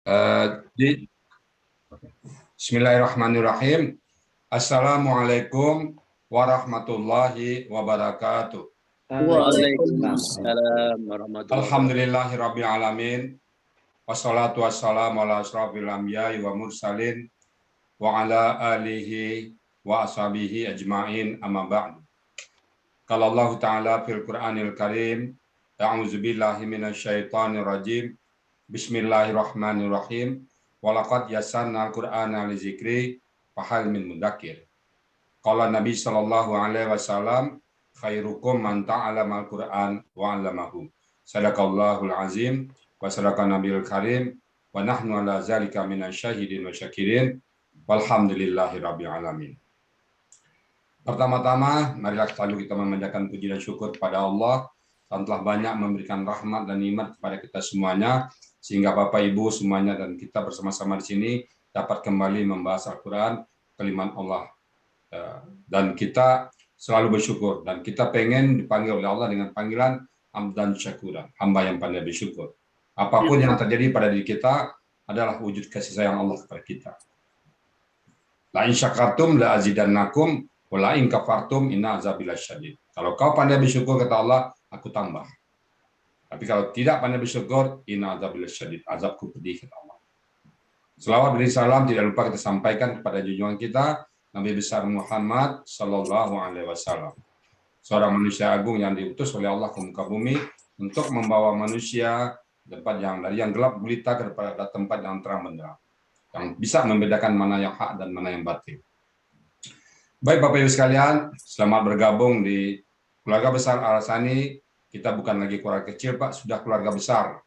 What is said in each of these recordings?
Eh, di Bismillahirrahmanirrahim. Assalamualaikum warahmatullahi wabarakatuh. Waalaikumsalam. Waalaikumsalam warahmatullahi wabarakatuh. Alhamdulillahirabbil alamin. Wassalatu wassalamu ala asrofil anbiya'i wa mursalin wa ala alihi wa ashabihi ajma'in amma ba'du. Qala Allah Ta'ala fil Qur'anil Karim, a'udzu billahi minasyaitonir rajim. Bismillahirrahmanirrahim. Walaqad yassarnal Qur'ana lizikri fahal min mudzakir. Qala Nabi sallallahu alaihi wasallam, khairukum man ta'allama al-Qur'an wa 'allamahu. Sadaqallahul azim wa sadaqan nabiyul karim wa nahnu ala zalika minasyahidin wa syakirin walhamdulillahi rabbil alamin. Pertama-tama, marilah selalu kita memanjatkan puji dan syukur kepada Allah yang telah banyak memberikan rahmat dan nikmat kepada kita semuanya, sehingga Bapak Ibu semuanya dan kita bersama-sama di sini dapat kembali membahas Al-Quran, kalimat Allah. Dan kita selalu bersyukur, dan kita pengen dipanggil oleh Allah dengan panggilan hamdan syakuran, hamba yang pandai bersyukur. Apapun yang terjadi pada diri kita adalah wujud kasih sayang Allah kepada kita. La in syakartum la azidannakum wa la in kafartum inna azabi lasyadid. Kalau kau pandai bersyukur, kata Allah, aku tambah. Tapi kalau tidak pandai bersyukur, inna azabi lasyadid, azabku pedih, kata Allah. Selawat dan salam tidak lupa kita sampaikan kepada junjungan kita Nabi besar Muhammad sallallahu alaihi wasallam, seorang manusia agung yang diutus oleh Allah ke muka bumi untuk membawa manusia tempat yang dari yang gelap gulita kepada tempat yang terang benderang, yang bisa membedakan mana yang hak dan mana yang batil. Baik Bapak Ibu sekalian, selamat bergabung di keluarga besar Al-Hassani. Kita bukan lagi keluarga kecil Pak, sudah keluarga besar.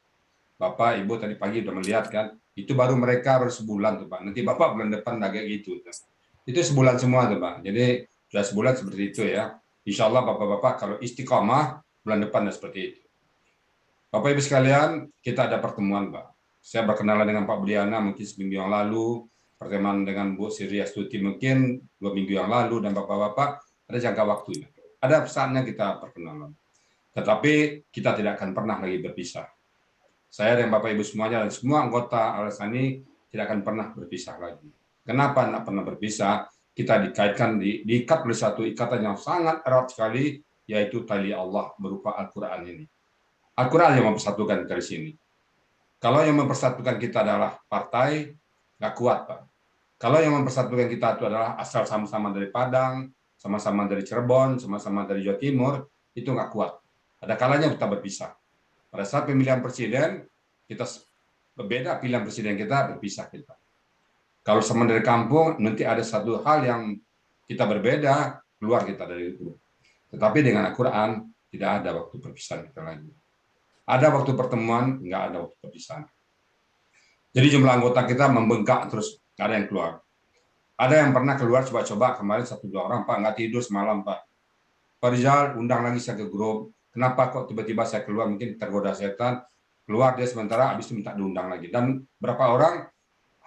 Bapak Ibu tadi pagi sudah melihat kan, itu baru mereka baru sebulan tuh Pak. Nanti Bapak bulan depan kayak gitu. Itu sebulan semua tuh Pak. Jadi sudah sebulan seperti itu ya. Insya Allah Bapak-Bapak kalau istiqomah bulan depan seperti itu. Bapak Ibu sekalian, kita ada pertemuan Pak. Saya berkenalan dengan Pak Budiana mungkin seminggu yang lalu, pertemuan dengan Bu Siri Astuti mungkin 2 minggu yang lalu, dan Bapak-Bapak ada jangka waktunya. Ada saatnya kita perkenalan. Tetapi kita tidak akan pernah lagi berpisah. Saya dan Bapak Ibu semuanya dan semua anggota Al-Hassani tidak akan pernah berpisah lagi. Kenapa tidak pernah berpisah? Kita dikaitkan, diikat oleh satu ikatan yang sangat erat sekali, yaitu tali Allah berupa Al-Quran ini. Al-Quran yang mempersatukan kita di sini. Kalau yang mempersatukan kita adalah partai, nggak kuat Pak. Kalau yang mempersatukan kita itu adalah asal sama-sama dari Padang, sama-sama dari Cirebon, sama-sama dari Jawa Timur, itu nggak kuat. Ada kalanya kita berpisah. Pada saat pemilihan presiden, kita berbeda pilihan presiden kita, berpisah kita. Kalau sama dari kampung, nanti ada satu hal yang kita berbeda, keluar kita dari itu. Tetapi dengan Al-Quran, tidak ada waktu perpisahan kita lagi. Ada waktu pertemuan, nggak ada waktu perpisahan. Jadi jumlah anggota kita membengkak terus, nggak ada yang keluar. Ada yang pernah keluar coba-coba, kemarin 1-2 orang, Pak, nggak tidur semalam, Pak. Pak Rizal, undang lagi saya ke grup. Kenapa kok tiba-tiba saya keluar, mungkin tergoda setan, keluar dia sementara, habis itu minta diundang lagi. Dan berapa orang,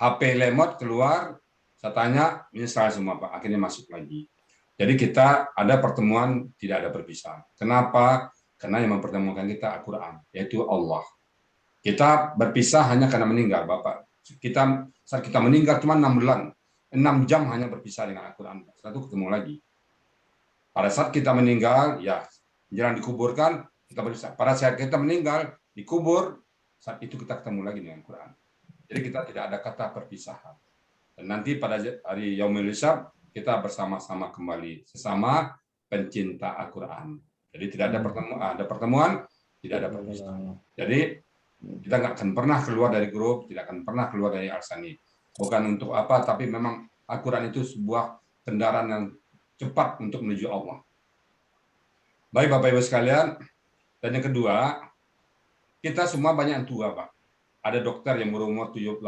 HP lemot keluar, saya tanya, menyesal semua Pak, akhirnya masuk lagi. Jadi kita ada pertemuan, tidak ada perpisahan. Kenapa? Karena yang mempertemukan kita Al-Quran, yaitu Allah. Kita berpisah hanya karena meninggal, Bapak. Saat kita meninggal cuma 6 bulan, 6 jam hanya berpisah dengan Al-Quran. Setelah itu ketemu lagi. Pada saat kita meninggal, ya jarang dikuburkan, kita berpisah. Pada saat kita meninggal, dikubur, saat itu kita ketemu lagi dengan Al-Quran. Jadi kita tidak ada kata perpisahan. Dan nanti pada hari Yaumul Hisab kita bersama-sama kembali sesama pencinta Al-Quran. Jadi tidak ada pertemuan, tidak ada perpisahan. Jadi kita nggak akan pernah keluar dari grup, tidak akan pernah keluar dari Al-Hassani. Bukan untuk apa, tapi memang Al-Quran itu sebuah kendaraan yang cepat untuk menuju Allah. Baik Bapak Ibu sekalian, dan yang kedua, kita semua banyak yang tua Pak. Ada dokter yang berumur 80,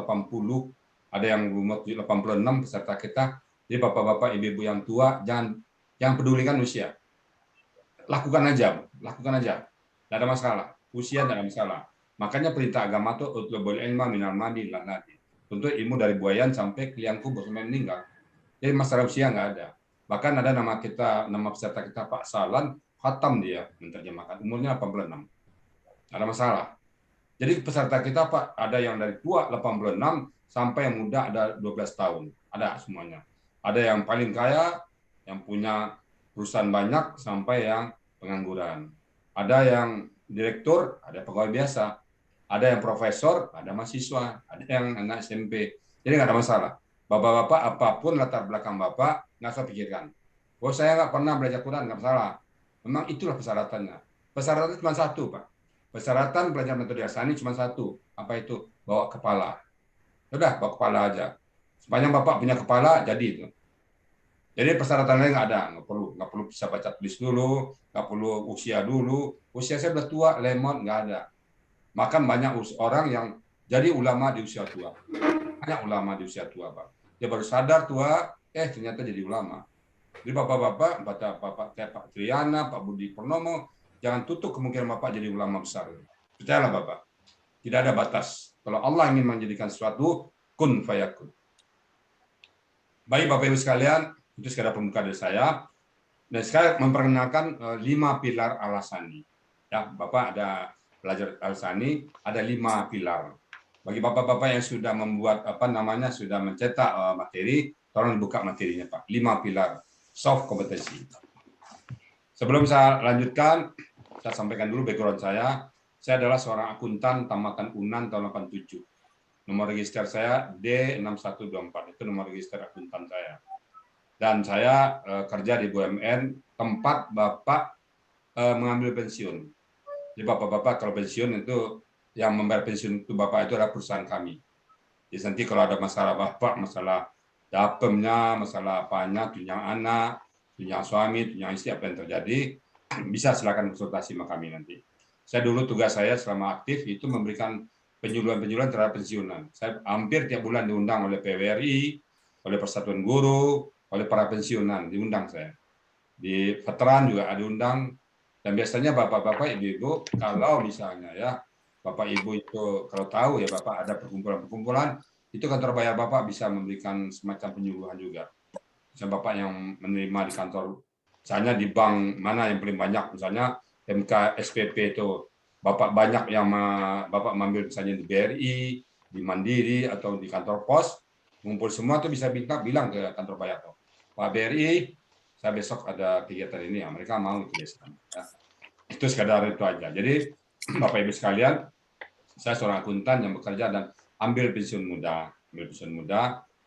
ada yang berumur 86 peserta kita. Jadi bapak-bapak, ibu-ibu yang tua, jangan pedulikan usia. Lakukan aja. Tidak ada masalah. Usia tidak ada masalah. Makanya perintah agama itu utlubul ilma minal madi ila nadi. Untuk ilmu dari buayan sampai ke liang kubur sampai meninggal. Jadi masalah usia nggak ada. Bahkan ada nama peserta kita Pak Salan, khatam dia menerjemahkan. Umurnya 86. Tidak ada masalah. Jadi peserta kita Pak, ada yang dari tua 86 sampai yang muda ada 12 tahun. Ada semuanya. Ada yang paling kaya, yang punya perusahaan banyak, sampai yang pengangguran. Ada yang direktur, ada pegawai biasa. Ada yang profesor, ada mahasiswa. Ada yang anak SMP. Jadi nggak ada masalah. Bapak-bapak, apapun latar belakang Bapak, nggak usah pikirkan. Oh, saya nggak pernah belajar Quran, nggak masalah. Memang itulah persyaratannya. Persyaratannya cuma satu, Pak. Persyaratan belajar metode Asani cuma satu, apa itu? Bawa kepala. Udah, bawa kepala aja. Sepanjang Bapak punya kepala, jadi itu. Jadi persyaratan lain nggak ada, nggak perlu bisa baca tulis dulu, nggak perlu usia dulu. Usia saya udah tua, lemot nggak ada. Makan banyak orang yang jadi ulama di usia tua. Banyak ulama di usia tua, Pak. Dia baru sadar tua, ternyata jadi ulama. Jadi bapak-bapak, bapak kayak Pak Triana, Pak Budi Purnomo, jangan tutup kemungkinan Bapak jadi ulama besar. Percayalah Bapak, tidak ada batas. Kalau Allah ingin menjadikan sesuatu, kun fayakun. Baik Bapak Ibu sekalian, itu sekadar pembuka dari saya. Dan sekarang memperkenalkan 5 pilar Al-Asani. Ya, Bapak ada belajar Al-Asani, ada 5 pilar. Bagi Bapak-Bapak yang sudah membuat sudah mencetak materi, tolong dibuka materinya Pak. 5 pilar soft kompetensi. Sebelum saya lanjutkan, saya sampaikan dulu background saya. Saya adalah seorang akuntan tamatan UNAN tahun 87. Nomor register saya D6124, itu nomor register akuntan saya. Dan saya kerja di BUMN, tempat Bapak mengambil pensiun. Jadi Bapak-Bapak kalau pensiun itu, yang membayar pensiun itu Bapak itu adalah perusahaan kami. Jadi nanti kalau ada masalah Bapak, masalah dapemnya, masalah apanya, tunjang anak, tunjang suami, tunjang istri, apa yang terjadi, bisa silakan konsultasi sama kami nanti. Saya dulu tugas saya selama aktif itu memberikan penyuluhan-penyuluhan terhadap pensiunan. Saya hampir tiap bulan diundang oleh PWRI, oleh Persatuan Guru, oleh para pensiunan, diundang saya. Di veteran juga ada diundang, dan biasanya bapak-bapak, ibu-ibu, kalau misalnya ya, Bapak Ibu itu kalau tahu ya Bapak ada perkumpulan-perkumpulan, itu kantor bayar Bapak bisa memberikan semacam penyuluhan juga. Misalnya Bapak yang menerima di kantor, misalnya di bank mana yang paling banyak, misalnya MK SPP itu Bapak banyak yang Bapak mengambil misalnya di BRI, di Mandiri atau di kantor pos, ngumpul semua tuh bisa bilang ke kantor bayar tuh, Pak BRI, saya besok ada kegiatan ini ya, mereka mau itu biasanya. Ya. Itu sekadar itu aja. Jadi Bapak Ibu sekalian, saya seorang akuntan yang bekerja dan ambil pensiun muda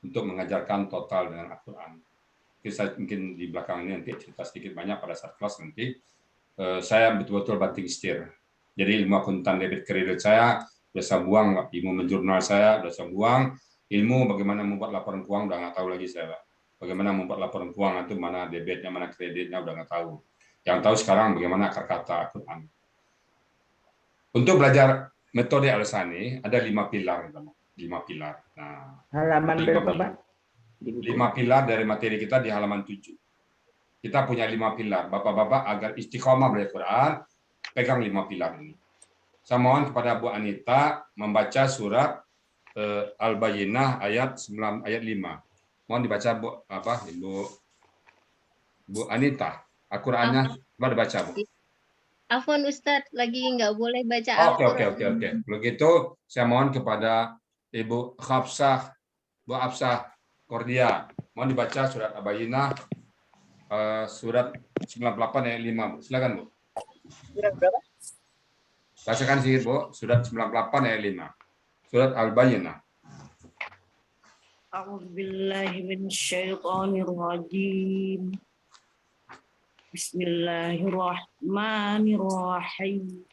untuk mengajarkan total dengan Al-Quran. Saya mungkin di belakang ini nanti cerita sedikit banyak pada saat kelas nanti. Saya betul-betul banting setir. Jadi ilmu akuntan debit kredit saya sudah saya buang, ilmu menjurnal saya sudah saya buang, ilmu bagaimana membuat laporan keuangan udah nggak tahu lagi saya. Bagaimana membuat laporan keuangan itu mana debitnya, mana kreditnya udah nggak tahu. Yang tahu sekarang bagaimana akar kata Al-Quran. Untuk belajar metode Al-Asani ada 5 pilar, 5 pilar. Nah, halaman berapa, Pak? 5 pilar dari materi kita di halaman 7. Kita punya 5 pilar. Bapak-bapak agar istiqomah belajar Quran, pegang 5 pilar ini. Saya mohon kepada Bu Anita membaca surat Al-Bayyinah ayat 9 ayat 5. Mohon dibaca Bu Anita. Al-Qur'annya coba dibaca, Bu. Afwan Ustadz, lagi nggak boleh baca Al-Quran. Oke. Begitu, saya mohon kepada Ibu Hafsah, Bu Hafsah Kordia, mohon dibaca surat Al-Bayyinah, surat 98 ayat 5. Silakan, Bu. Surat berapa? Bacakan sih, Bu, surat 98 ayat 5. Surat Al-Bayyinah. A'udzubillahi minasyaitonirrajim. Bismillahirrahmanirrahim.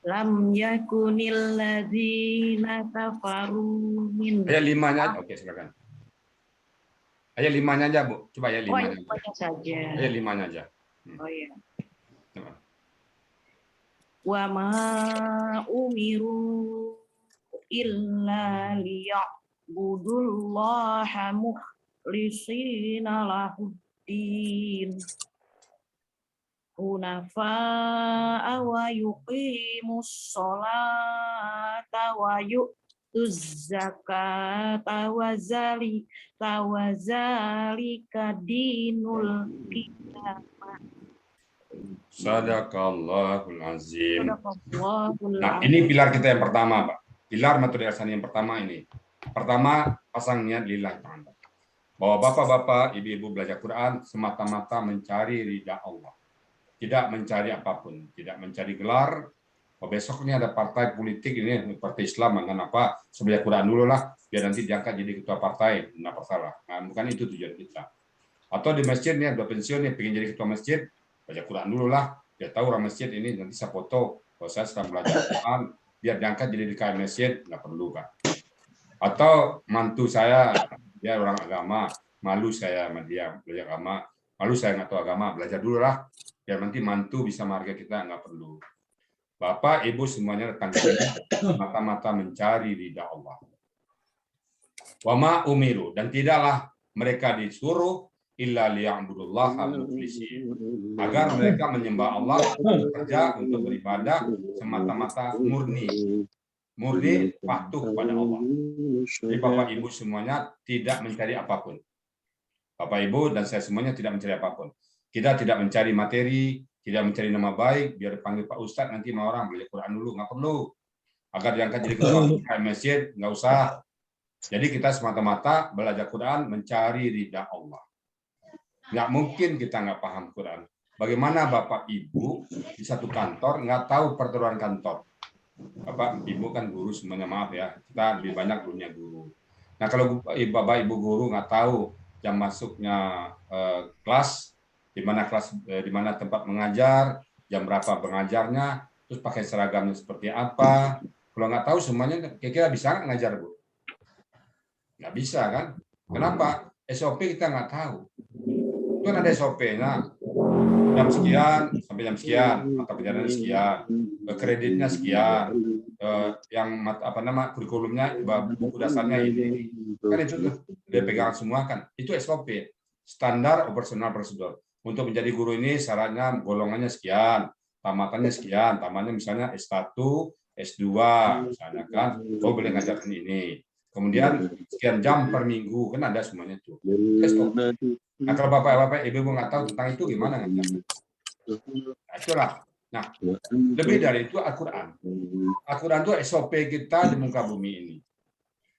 Lam yakunil ladzina kafaru min. Ayat 5-nya, oke silakan. Ayat 5-nya aja, Bu. Coba ayat 5-nya. Saja. Ayat 5-nya aja. Oh ya. Coba. Wa ma umiru illa liya'budullaha mukhlishina lahuddin hunafa'a wa yuqimus sholata wa yu'tuz zakata wa zalika dinul qiyamah. Sadaqallahul azim. Sadaqallahul Nah, azim. ini pilar kita yang pertama, Pak. Pilar metode Ihsan yang pertama ini. Pertama, pasang niat lillahi ta'ala. Bahwa bapak-bapak, ibu-ibu belajar Quran semata-mata mencari ridha Allah. Tidak mencari apapun, tidak mencari gelar. Oh, besok ini ada partai politik ini, partai Islam, kenapa? Sebagai Quran dulu lah, biar nanti diangkat jadi ketua partai, nggak masalah. Nah, bukan itu tujuan kita. Atau di masjid nih, udah pensiun nih, pengen jadi ketua masjid, baca Quran dulu lah. Dia tahu orang masjid ini nanti saya foto, kalau saya sedang belajar Quran, biar diangkat jadi DKI masjid, nggak perlu kan. Atau mantu saya, dia orang agama, malu saya sama dia belajar agama, malu saya nggak tahu agama, belajar dulu lah, biar nanti mantu bisa marga kita, nggak perlu. Bapak, Ibu semuanya datang ke sini mata-mata mencari ridha Allah. Wama umiru, dan tidaklah mereka disuruh illa liya'budullaha mukhlishin, agar mereka menyembah Allah, bekerja untuk beribadah semata-mata murni patuh kepada Allah. Jadi Bapak Ibu semuanya tidak mencari apapun. Bapak Ibu dan saya semuanya tidak mencari apapun. Kita tidak mencari materi, tidak mencari nama baik, biar dipanggil Pak Ustadz nanti mau orang belajar Quran dulu, nggak perlu. Agar diangkat jadi ketua masjid, nggak usah. Jadi kita semata-mata belajar Quran mencari ridha Allah. Nggak mungkin kita nggak paham Quran. Bagaimana Bapak Ibu di satu kantor nggak tahu peraturan kantor? Bapak Ibu kan guru semuanya, maaf ya, kita lebih banyak dunia guru. Nah kalau Bapak Ibu guru nggak tahu jam masuknya kelas, di mana tempat mengajar, jam berapa pengajarnya, terus pakai seragamnya seperti apa. Kalau nggak tahu semuanya, kira-kira bisa nggak ngajar, Bu? Nggak bisa kan? Kenapa? SOP kita nggak tahu. Itu kan ada SOP-nya. Jam sekian sampai jam sekian, mata pelajaran sekian, kreditnya sekian, yang kurikulumnya, buku dasarnya ini. Kan itu dia pegang semua kan. Itu SOP, standar operasional prosedur. Untuk menjadi guru ini syaratnya golongannya sekian, tamatannya sekian, tamatnya misalnya S1, S2 misalnya kan, boleh ngajarkan ini. Kemudian sekian jam per minggu, kan ada semuanya itu. Nah kalau bapak-bapak ibu nggak tahu tentang itu gimana ngajarnya? Nah itulah. Nah lebih dari itu Al-Quran. Al-Quran itu SOP kita di muka bumi ini.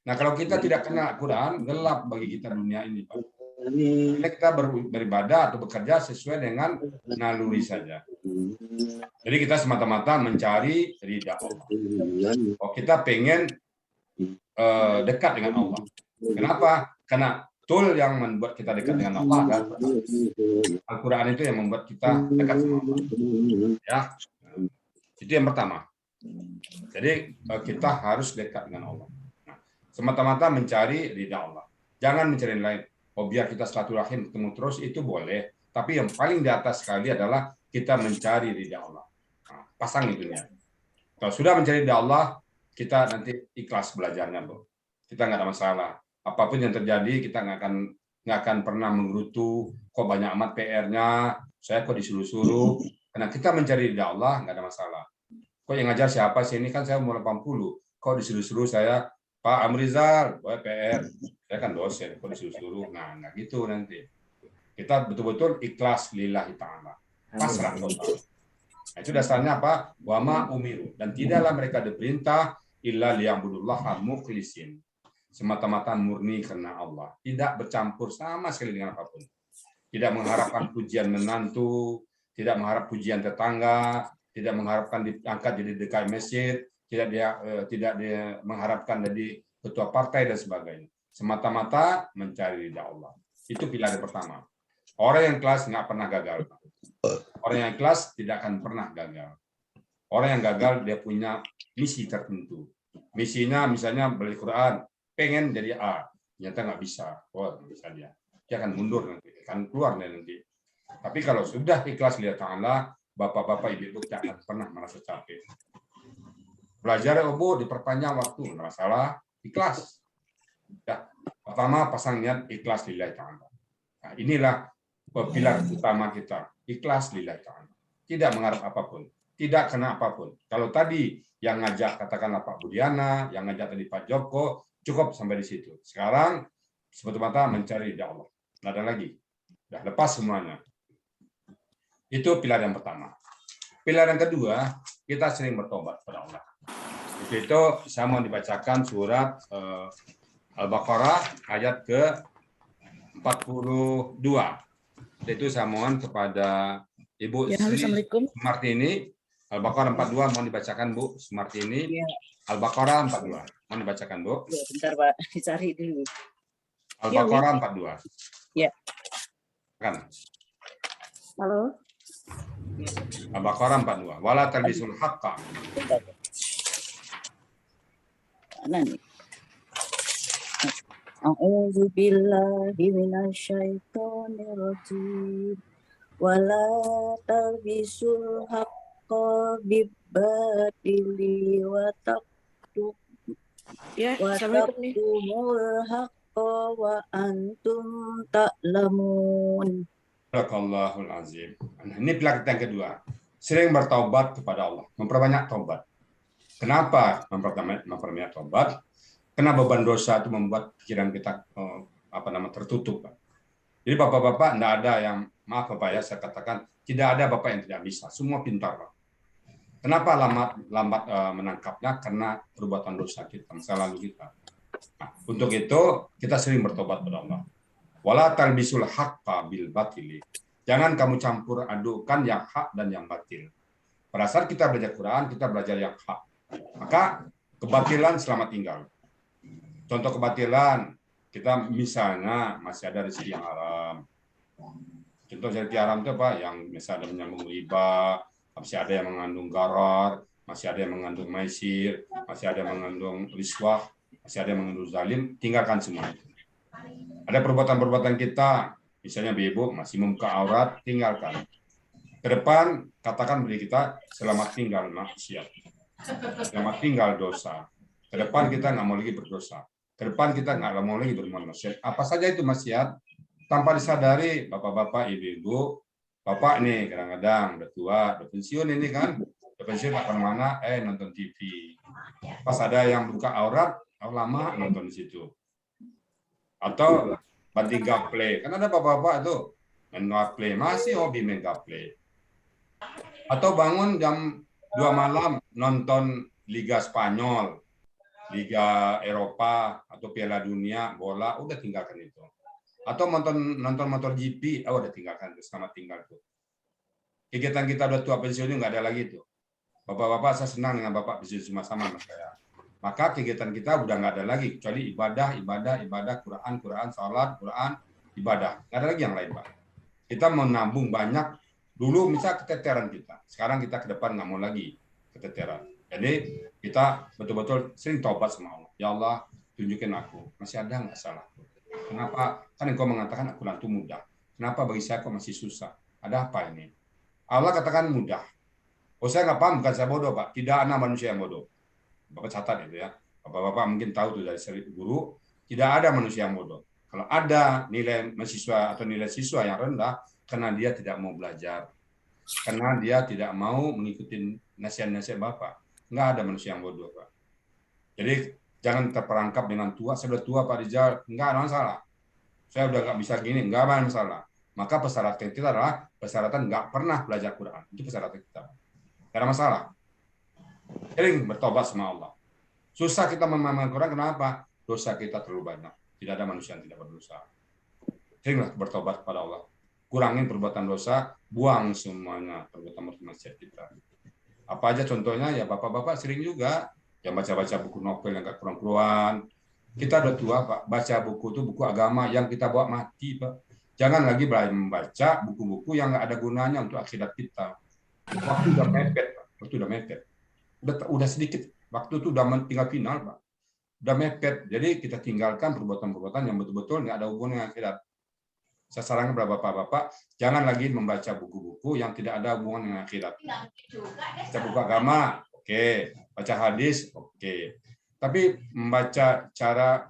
Nah kalau kita tidak kenal Al-Quran, gelap bagi kita dunia ini, Pak. Kita beribadah atau bekerja sesuai dengan naluri saja. Jadi kita semata-mata mencari ridha Allah. Oh, kita pengen dekat dengan Allah. Kenapa? Karena tool yang membuat kita dekat dengan Allah adalah Al-Quran. Itu yang membuat kita dekat sama Allah. Ya, itu yang pertama. Jadi kita harus dekat dengan Allah. Nah, semata-mata mencari ridha Allah. Jangan mencari yang lain. Oh, biar kita silaturahim ketemu terus itu boleh. Tapi yang paling di atas sekali adalah kita mencari ridha Allah. Nah, pasang itunya. Kalau sudah mencari ridha Allah, kita nanti ikhlas belajarnya, Bu. Kita nggak ada masalah. Apapun yang terjadi, kita nggak akan pernah menggerutu. Kok banyak amat PR-nya? Saya kok disuruh-suruh? Karena kita mencari ridha Allah, nggak ada masalah. Kok yang ngajar siapa sih? Ini kan saya umur 80. Kok disuruh-suruh saya? Pak Amrizal, PR. Saya kan dosen, kok disuruh-suruh? Nah, nggak gitu nanti. Kita betul-betul ikhlas lillahi ta'ala. Pasrah total. Nah, itu dasarnya apa? Wama umiru. Dan tidaklah mereka diperintah illa liya'budullaha mukhlisin. Semata-mata murni karena Allah. Tidak bercampur sama sekali dengan apapun. Tidak mengharapkan pujian menantu, tidak mengharap pujian tetangga, tidak mengharapkan diangkat jadi DKI masjid, tidak dia mengharapkan jadi ketua partai dan sebagainya. Semata-mata mencari ridha Allah. Itu pilar yang pertama. Orang yang ikhlas nggak pernah gagal. Orang yang ikhlas tidak akan pernah gagal. Orang yang gagal dia punya misi tertentu. Misinya misalnya belajar Quran, pengen jadi A, ternyata nggak bisa. Oh, nggak bisa dia. Dia akan mundur nanti, akan keluar nanti. Tapi kalau sudah ikhlas lillahi ta'ala, bapak-bapak ibu-ibu tidak akan pernah merasa capek. Belajar diperpanjang waktu, nggak masalah, ikhlas. Ya, pertama pasang niat ikhlas lillahi ta'ala. Nah, inilah pilar utama kita, ikhlas lillahi ta'ala. Tidak mengharap apapun, tidak kena apapun. Kalau tadi yang ngajak katakanlah Pak Budiana, yang ngajak tadi Pak Joko, cukup sampai di situ. Sekarang semata-mata mencari ridha Allah. Nggak ada lagi. Sudah lepas semuanya. Itu pilar yang pertama. Pilar yang kedua, kita sering bertobat kepada Allah. Itu saya mau dibacakan surat Al-Baqarah ayat ke-42. Itu saya mohon kepada Ibu Sri Martini, Al-Baqarah 42 mau dibacakan Bu Martini. Ya. Al-Baqarah 42. Mau dibacakan Bu? Ya, bentar Pak, dicari dulu. Al-Baqarah 42. Ya. Kan. Halo. Al-Baqarah 42. Wala talbisul haqqa. Mana nih? A'udzu billahi minasyaitonir rajim. Wala talbisul haqqa bibatili wa Ya, assalamualaikum nih. taqtumul haqqa wa antum ta'lamun. Barakallahu azim. Nah, ini pilar yang kedua. Sering bertaubat kepada Allah, memperbanyak taubat. Kenapa memperbanyak taubat? Karena beban dosa itu membuat pikiran kita tertutup. Jadi bapak-bapak tidak ada yang, maaf Bapak ya, saya katakan tidak ada bapak yang tidak bisa, semua pintar. Kenapa lambat menangkapnya? Karena perbuatan dosa kita, masa lalu kita. Nah, untuk itu kita sering bertobat kepada Allah. Wala talbisul haqqa bil batili. Jangan kamu campur adukan yang hak dan yang batil. Pada saat kita belajar Quran, kita belajar yang hak. Maka kebatilan selamat tinggal. Contoh kebatilan, kita misalnya masih ada rezeki yang haram. Contoh rezeki haram itu apa? Yang misalnya menyambung riba, masih ada yang mengandung gharar, masih ada yang mengandung maisir, masih ada yang mengandung riswah, masih ada yang mengandung zalim, tinggalkan semua itu. Ada perbuatan-perbuatan kita, misalnya ibu masih membuka aurat, tinggalkan. Ke depan, katakan bagi kita, selamat tinggal maksiat. Selamat tinggal dosa. Ke depan kita nggak mau lagi berdosa. Ke depan kita nggak mau lagi berbuat maksiat. Apa saja itu maksiat, tanpa disadari, bapak-bapak, ibu-ibu, bapak nih kadang-kadang udah tua, udah pensiun ini kan, udah pensiun nggak kemana-mana, nonton TV. Pas ada yang buka aurat, lama nonton di situ. Atau banting gaple, kan ada bapak-bapak itu main gaple, masih hobi main gaple. Atau bangun jam 2 malam nonton Liga Spanyol, Liga Eropa atau Piala Dunia bola, udah tinggalkan itu. Atau nonton motor GP, udah tinggalkan itu, selamat tinggal tuh. Kegiatan kita udah tua pensiun nggak ada lagi tuh. Bapak-bapak saya senang dengan bapak pensiun sama-sama sama saya. Maka kegiatan kita udah nggak ada lagi kecuali ibadah, Quran, salat, Quran, ibadah. Nggak ada lagi yang lain, Pak. Kita menabung banyak. Dulu misal keteteran kita, sekarang kita ke depan nggak mau lagi keteteran. Jadi kita betul-betul sering taubat sama Allah. Ya Allah, tunjukin aku, masih ada nggak salah? Kenapa? Kan engkau mengatakan aku nanti mudah. Kenapa bagi saya kok masih susah? Ada apa ini? Allah katakan mudah. Oh, saya nggak paham, bukan saya bodoh, Pak. Tidak ada manusia yang bodoh. Bapak catat itu ya. Bapak-bapak mungkin tahu tuh dari seri guru, tidak ada manusia yang bodoh. Kalau ada nilai mahasiswa atau nilai siswa yang rendah, karena dia tidak mau belajar. Karena dia tidak mau mengikuti nasihat-nasihat Bapak. Nggak ada manusia yang bodoh, Pak. Jadi jangan terperangkap dengan tua. Saya sudah tua, Pak Rizal. Nggak ada masalah. Saya udah nggak bisa gini. Nggak ada masalah. Maka persyaratan kita adalah persyaratan nggak pernah belajar Quran. Itu persyaratan kita. Nggak ada masalah. Sering bertobat sama Allah. Susah kita memahami Quran. Kenapa? Dosa kita terlalu banyak. Tidak ada manusia yang tidak berdosa. Seringlah bertobat kepada Allah. Kurangin perbuatan dosa, buang semuanya perbuatan maksiat kita. Apa aja contohnya? Ya bapak-bapak sering juga yang baca-baca buku novel yang gak keruan-keruan. Kita udah tua, Pak. Baca buku itu buku agama yang kita bawa mati, Pak. Jangan lagi membaca buku-buku yang gak ada gunanya untuk akhirat kita. Waktu udah mepet, Pak. Waktu udah mepet. Udah sedikit. Waktu itu udah tinggal final, Pak. Udah mepet. Jadi kita tinggalkan perbuatan-perbuatan yang betul-betul nggak ada hubungan dengan akhirat. Saya sarankan kepada bapak-bapak, jangan lagi membaca buku-buku yang tidak ada hubungan dengan akhirat. Baca buku agama, oke. Baca hadis, oke. Tapi membaca cara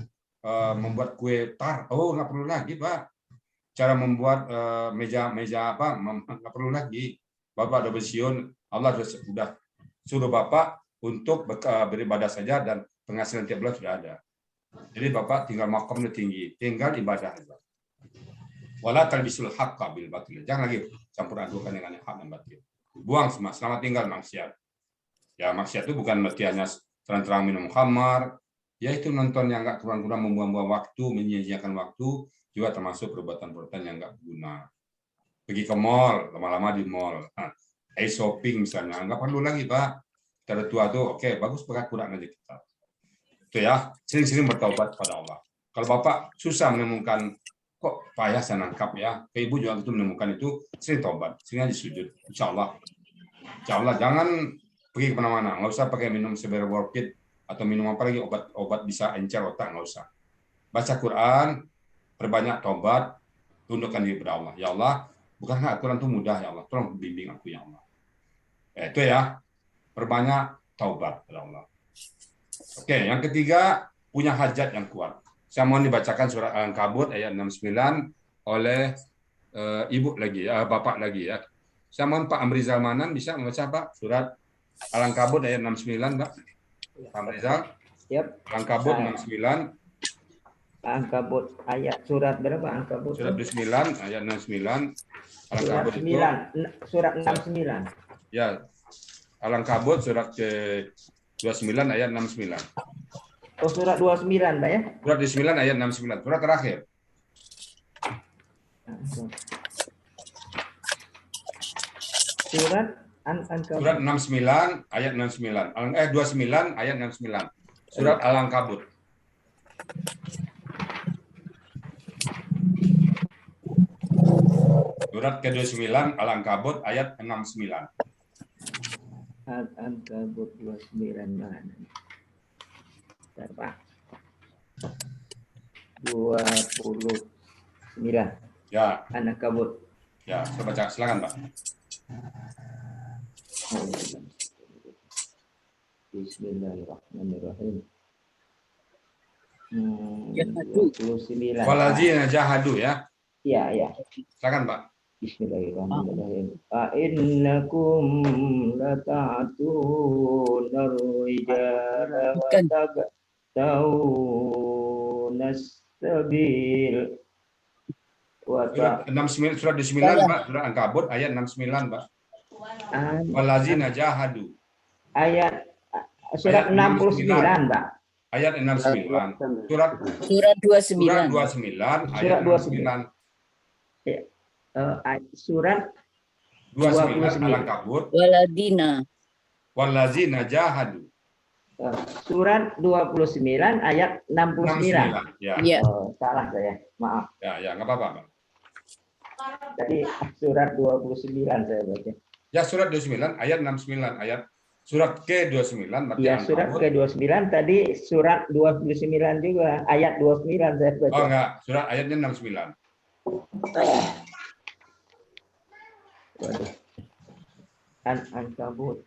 membuat kue tar, nggak perlu lagi, Pak. Cara membuat meja apa, nggak perlu lagi. Bapak udah pensiun, Allah sudah suruh bapak untuk beribadah saja dan penghasilan tiap bulan sudah ada. Jadi bapak tinggal makamnya tinggi, tinggal ibadah. Wala talbisul haqqa bil batil. Jangan lagi campur adukan dengan hak dan batil. Buang semua. Selamat tinggal maksiat. Ya, maksiat itu bukan berarti hanya terang-terang minum khamar, yaitu nonton yang enggak kurang-kurang membuang-buang waktu, menyia-nyiakan waktu, juga termasuk perbuatan-perbuatan yang enggak guna. Pergi ke mall, lama-lama di mall. Shopping misalnya, enggak perlu lagi, Pak. Kita ada tua tuh, oke, bagus pakai Quran aja kita. Itu ya, sering-sering bertaubat kepada Allah. Kalau Bapak susah menemukan, kok payah saya nangkap ya, ke Ibu juga itu menemukan itu, sering taubat, sering aja sujud, insya Allah. Insya Allah, jangan pergi kemana-mana, nggak usah pakai minum seberworkit, atau minum apa lagi, obat bisa encer otak, nggak usah. Baca Quran, perbanyak taubat, tundukkan diri kepada Allah. Ya Allah, bukankah Quran itu mudah ya Allah, tolong bimbing aku ya Allah. Itu ya, perbanyak taubat kepada Allah. Oke, yang ketiga, punya hajat yang kuat. Saya mohon dibacakan surat Al-Ankabut ayat 69 oleh Ibu lagi, Bapak lagi ya. Saya mohon Pak Amrizal Manan bisa membaca Pak surat Al-Ankabut ayat 69, Pak. Pak Amrizal. Siap. Al-Ankabut 69. Ankabut ayat surat berapa Ankabut? Surat 29 ayat 69. Surat Al-Ankabut itu 9, surat 69. ya. Al-Ankabut surat ke 29 ayat 69. Oh, surat 29, Pak ya? Surat 29 ayat 69. Surat terakhir. Surat Ankabut. Surat 69 ayat 69. 29 ayat 69. Surat Al-Ankabut. Surat ke-29 Al-Ankabut ayat 69. Al-Ankabut 29 mana? Bentar, Pak. 29. Ya, Ankabut. ya, saya baca. Silakan, Pak. Bismillahirrahmanirrahim. 29. Waladzina jahadu ya. Iya, iya. Silakan, Pak. Bismillahirrahmanirrahim. Innakum lata'tuna ar-rijala wa tabtawna as-sabil. Surat 69 surat 29, Pak. Surat Ankabut ayat 69, Pak. Waladzina jahadu. Ayat surat 69, Pak. Ayat 69. Surat 29. 29 ayat Surat 69. Surat 29 Al-Ankabut. Waladina. Wallazina jahadu. Surat 29 ayat 69. 69. Ya, Ya. Oh, salah saya. Maaf. ya, nggak apa-apa, Pak. Tadi surat 29 saya baca. Ya, surat 29 ayat 69 ayat surat ke-29 berarti Ya, surat Al-Ankabut. ke-29 tadi surat 29 juga, ayat 29 saya baca. Oh, enggak, surat ayatnya 69. Waduh. Ankabut.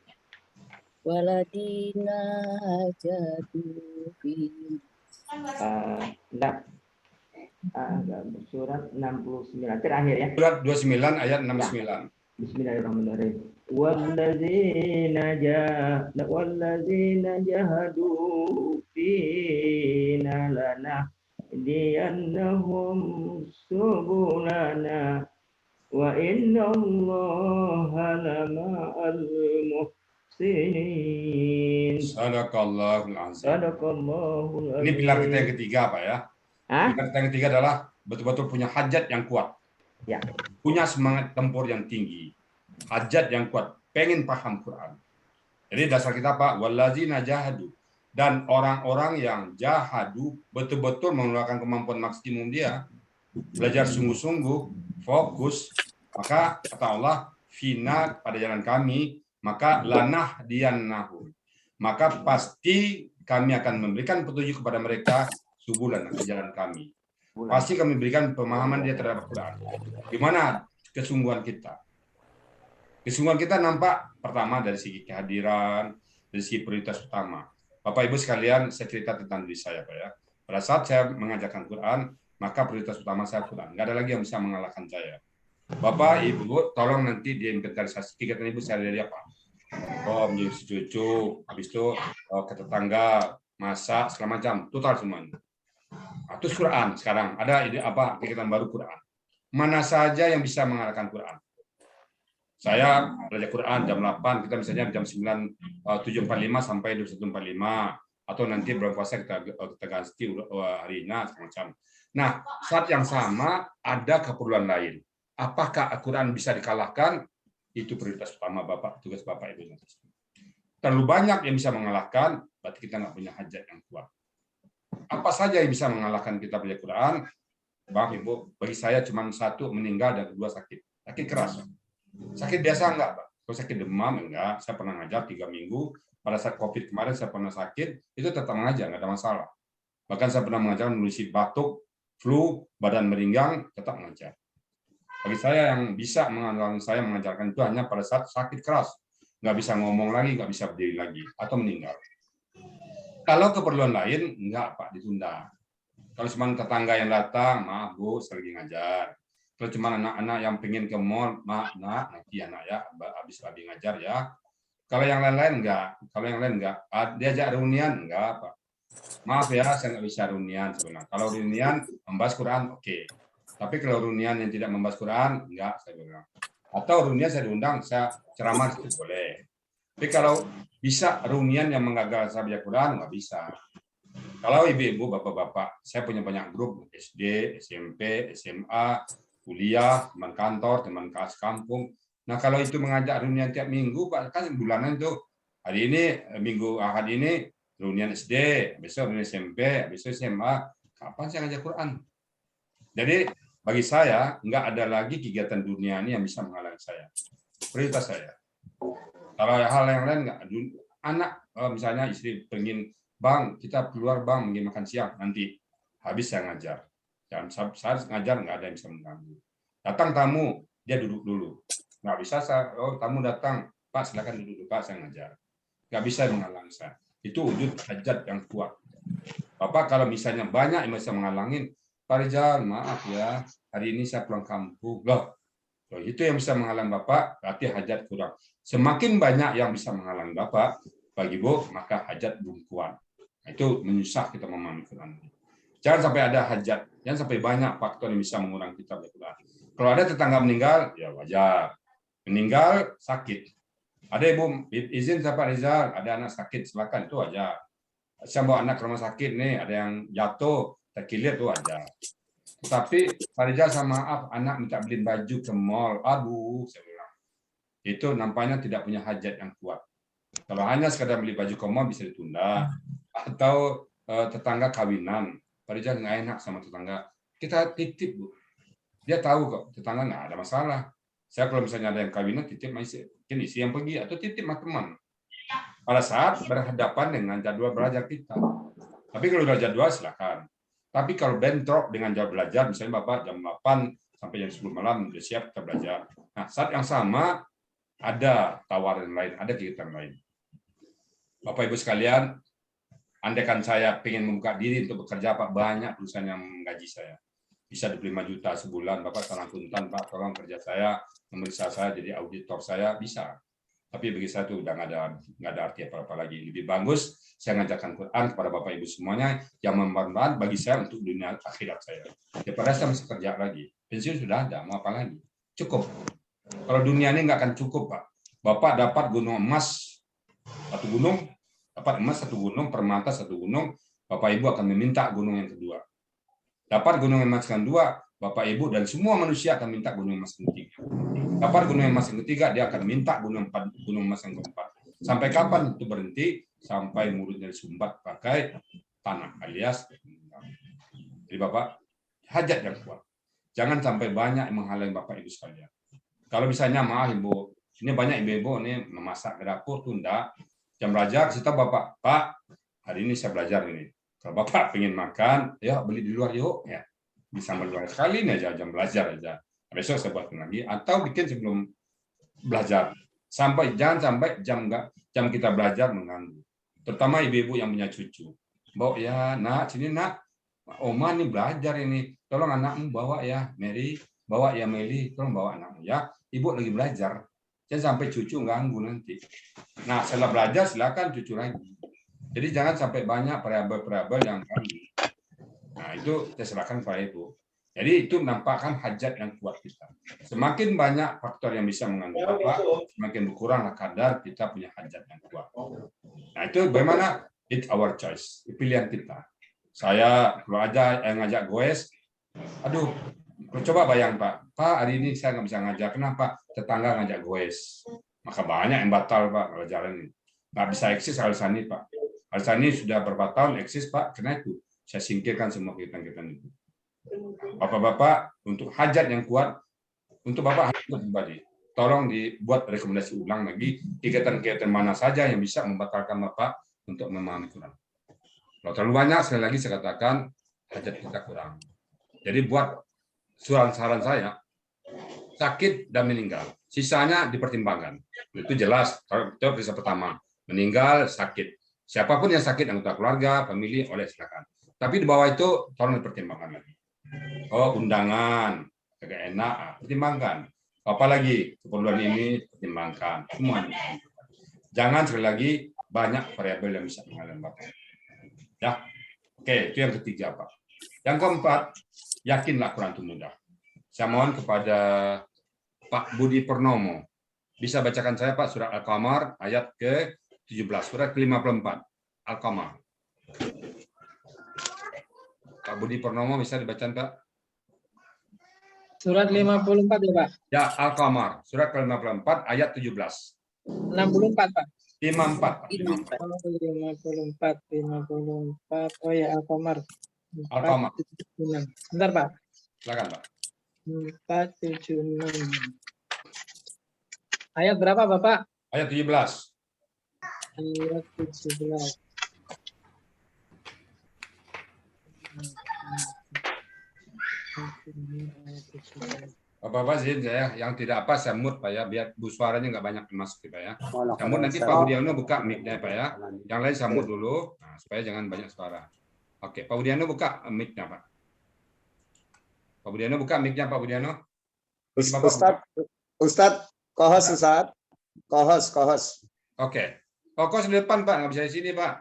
Waladina jadu fi. Surat 69 terakhir ya. Surat 29 ayat 69. Bismillahirrahmanirrahim. Wallazina jahadu fina lanahdiyannahum subulana wa innallaha lama'al muhsinin. Sadaqallahul azim. Sadaqallahul azim. Ini pilar kita yang ketiga, Pak ya. Hah? Pilar kita yang ketiga adalah betul-betul punya hajat yang kuat. Ya. Punya semangat tempur yang tinggi. Hajat yang kuat, pengen paham Quran. Jadi dasar kita, Pak, wallazina jahadu, dan orang-orang yang jahadu betul-betul mengeluarkan kemampuan maksimum dia, belajar sungguh-sungguh, fokus, maka kata Allah, fina pada jalan kami, maka lanah diannahu, maka pasti kami akan memberikan petunjuk kepada mereka subulan ke jalan kami. Pasti kami berikan pemahaman dia terhadap Quran. Gimana kesungguhan kita? Kesungguhan kita nampak pertama dari segi kehadiran, dari segi prioritas utama. Bapak Ibu sekalian, saya cerita tentang diri saya, Pak ya. Pada saat saya mengajarkan Quran, maka prioritas utama saya Quran. Nggak ada lagi yang bisa mengalahkan saya. Bapak Ibu, tolong nanti diinventarisasi kegiatan Ibu saya dari apa? Oh, menjadi cucu, habis itu ke tetangga, masak, segala macam, total semuanya. Itu Quran sekarang. Ada ide apa kegiatan baru Quran. mana saja yang bisa mengalahkan Quran. Saya belajar Quran jam 8, kita misalnya jam 7.45 sampai 21.45, atau nanti bulan puasa kita ganti harinya semacam. Nah, saat yang sama ada keperluan lain. Apakah Al-Quran bisa dikalahkan? Itu prioritas utama Bapak, tugas Bapak Ibu. Terlalu banyak yang bisa mengalahkan, berarti kita nggak punya hajat yang kuat. Apa saja yang bisa mengalahkan kita belajar Quran? Bang Ibu, bagi saya cuma satu meninggal dan kedua sakit. Sakit keras. Sakit biasa enggak, Pak? Kalau sakit demam enggak. Saya pernah ngajar 3 minggu. Pada saat COVID kemarin saya pernah sakit, itu tetap mengajar, enggak ada masalah. Bahkan saya pernah mengajar menulis batuk, flu, badan meringgang, tetap mengajar. Bagi saya yang bisa saya mengajarkan itu hanya pada saat sakit keras. Nggak bisa ngomong lagi, nggak bisa berdiri lagi, atau meninggal. Kalau keperluan lain, enggak Pak, ditunda. Kalau cuma tetangga yang datang, maaf Bu, saya lagi ngajar. Kalau cuma anak-anak yang pengen ke mall, maaf nak, nanti anak ya, habis lagi ngajar ya. Kalau yang lain-lain enggak. Kalau yang lain enggak. Diajak reunian, enggak Pak. Maaf ya, saya nggak bisa reunian sebenarnya. Kalau reunian membahas Quran, oke. Tapi kalau reunian yang tidak membahas Quran, enggak, saya bilang. Atau reunian saya diundang, saya ceramah itu boleh. Tapi kalau bisa reunian yang menggagal saya baca Quran, nggak bisa. Kalau ibu-ibu, bapak-bapak, saya punya banyak grup SD, SMP, SMA, kuliah, teman kantor, teman kampung. Nah kalau itu mengajak reunian tiap minggu, Pak, kan bulanan itu. Hari ini, minggu ahad ini, reunian SD, besok reunian SMP, besok SMA. Kapan saya ngajak Quran? Jadi bagi saya, nggak ada lagi kegiatan dunia ini yang bisa menghalangi saya. Prioritas saya. Kalau hal yang lain nggak, anak misalnya istri pengen, Bang, kita keluar Bang, ingin makan siang, nanti habis saya ngajar. Dan saat ngajar nggak ada yang bisa mengganggu. Datang tamu, dia duduk dulu. Nggak bisa, tamu datang, Pak silakan duduk dulu, Pak saya ngajar. Nggak bisa menghalangi saya. Itu wujud hajat yang kuat. Bapak kalau misalnya banyak yang bisa menghalangin, Pak Rizal, maaf ya, hari ini saya pulang kampung. Loh, itu yang bisa menghalang Bapak, berarti hajat kurang. Semakin banyak yang bisa menghalang Bapak, bagi Bu, maka hajat belum kuat. Itu menyusah kita memahami Quran. Jangan sampai ada hajat, jangan sampai banyak faktor yang bisa mengurangi kita Quran. Kalau ada tetangga meninggal, ya wajar. Meninggal, sakit. Ada Ibu, izin saya Pak Rizal, ada anak sakit, silakan, itu wajar. Saya bawa anak ke rumah sakit nih, ada yang jatuh, terkilir, itu wajar. Tapi Pak Rizal, sama maaf, anak minta beliin baju ke mall. Aduh, saya bilang. Itu nampaknya tidak punya hajat yang kuat. Kalau hanya sekadar beli baju ke mall bisa ditunda. Atau tetangga kawinan. Pak Rizal nggak enak sama tetangga. Kita titip, Bu. Dia tahu kok, tetangga nggak ada masalah. Saya kalau misalnya ada yang kawinan, titip mungkin isi yang pergi. Atau titip sama teman. Pada saat berhadapan dengan jadwal belajar kita. Tapi kalau udah jadwal, silakan. Tapi kalau bentrok dengan jam belajar, misalnya Bapak jam 8 sampai jam 10 malam sudah siap kita belajar. Nah, saat yang sama ada tawaran lain, ada kegiatan lain. Bapak Ibu sekalian, andaikan saya ingin membuka diri untuk bekerja, Pak, banyak perusahaan yang menggaji saya. Bisa 25 juta sebulan, Bapak tolong akuntan, Pak, tolong kerja saya, memeriksa saya jadi auditor saya, bisa. Tapi bagi saya itu udah nggak ada arti apa-apa lagi. Lebih bagus saya ngajarkan Quran kepada Bapak Ibu semuanya yang bermanfaat bagi saya untuk dunia akhirat saya. Daripada saya masih kerja lagi. Pensiun sudah ada, mau apa lagi? Cukup. Kalau dunia ini nggak akan cukup, Pak. Bapak dapat gunung emas satu gunung, dapat emas satu gunung, permata satu gunung, Bapak Ibu akan meminta gunung yang kedua. Dapat gunung emas yang kedua, Bapak Ibu dan semua manusia akan minta gunung emas yang ketiga. Dapat gunung emas yang ketiga, dia akan minta gunung emas yang keempat. Sampai kapan itu berhenti? Sampai mulutnya disumbat pakai tanah alias. Jadi Bapak, hajat yang kuat. Jangan sampai banyak yang menghalangi Bapak Ibu sekalian. Kalau misalnya maaf Ibu, ini banyak ibu-ibu nih memasak ke dapur tunda. Jam belajar, kita Bapak, Pak, hari ini saya belajar ini. Kalau Bapak pengen makan, ya beli di luar yuk, ya. Bisa meluar sekali nih aja jam belajar aja. Besok saya buatkan lagi atau bikin sebelum belajar. Jangan sampai jam kita belajar mengganggu. Terutama ibu-ibu yang punya cucu. Bawa ya, nak, sini nak. Oma nih belajar ini. Tolong anakmu bawa ya, Mary. Bawa ya Meli, tolong bawa anakmu ya. Ibu lagi belajar. Jangan sampai cucu ganggu nanti. Nah, setelah belajar silakan cucu lagi. Jadi jangan sampai banyak variabel-variabel yang ganggu. Nah, itu saya serahkan kepada Ibu. Jadi itu menampakkan hajat yang kuat kita. Semakin banyak faktor yang bisa mengandung Bapak, semakin berkuranglah kadar kita punya hajat yang kuat. Nah itu bagaimana? It's our choice, pilihan kita. Saya kalau aja yang ngajak goes, aduh, coba bayang Pak, hari ini saya nggak bisa ngajak, kenapa? Tetangga ngajak goes. Maka banyak yang batal Pak kalau jalan ini. Nggak bisa eksis Al-Sani Pak. Al-Sani sudah berapa tahun eksis Pak, karena itu saya singkirkan semua kegiatan-kegiatan itu. Bapak-bapak untuk hajat yang kuat, untuk Bapak pribadi, tolong dibuat rekomendasi ulang lagi kegiatan-kegiatan mana saja yang bisa membatalkan Bapak untuk memahami Quran. Kalau terlalu banyak, sekali lagi saya katakan hajat kita kurang. Jadi buat saran saya, sakit dan meninggal, sisanya dipertimbangkan. Itu jelas. Itu prinsip pertama, meninggal, sakit. Siapapun yang sakit, anggota keluarga, pemilih, oleh silakan. Tapi di bawah itu tolong dipertimbangkan lagi. Oh, undangan, agak enak, pertimbangkan. Apalagi keperluan ini, pertimbangkan. Semuanya. Jangan sekali lagi banyak variabel yang bisa mengalami Bapak. Ya, oke, itu yang ketiga, Pak. Yang keempat, yakinlah Quran itu mudah. Saya mohon kepada Pak Budi Purnomo, bisa bacakan saya Pak surat Al-Qamar ayat ke-17, surat ke-54, Al-Qamar. Pak Budi Purnomo bisa dibacakan Pak? Surat 54 ya Pak? Ya, Al-Qamar, surat ke-54 ayat 17. 64 Pak? 54. 54. Oh ya, Al-Qamar. Al-Qamar. Bentar Pak. Silakan Pak. 476. Ayat berapa Bapak? Ayat 17. Ayat 17. Bapak-bapak izin saya yang tidak apa saya mute Pak ya, biar bu suaranya nggak banyak masuk Pak ya. Saya mute nanti Pak Budiano buka mic-nya Pak ya. Yang lain saya mute dulu, nah, supaya jangan banyak suara. Oke, Pak Budiano buka mic-nya Pak. Pak Budiano buka mic-nya Pak Budiano. Ustadz, kohos. Oke, kohos di depan Pak, nggak bisa di sini Pak.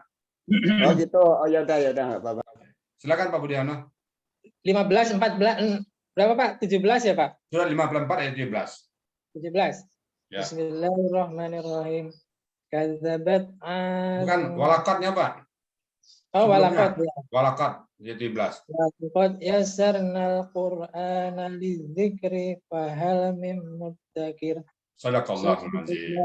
Oh gitu, oh yaudah nggak apa-apa. Silakan Pak Budiano. 15, 14, berapa Pak? 17 ya Pak? Surat 54 ayat 17. 17. Ya. Bismillahirrahmanirrahim. Kadzabat Bukan walakotnya Pak. Oh, walakot ya. Walakot ayat 17. Walaqad yassarnal Qur'ana lidzikri fahal mim mudzakir. Shadaqallahul azim.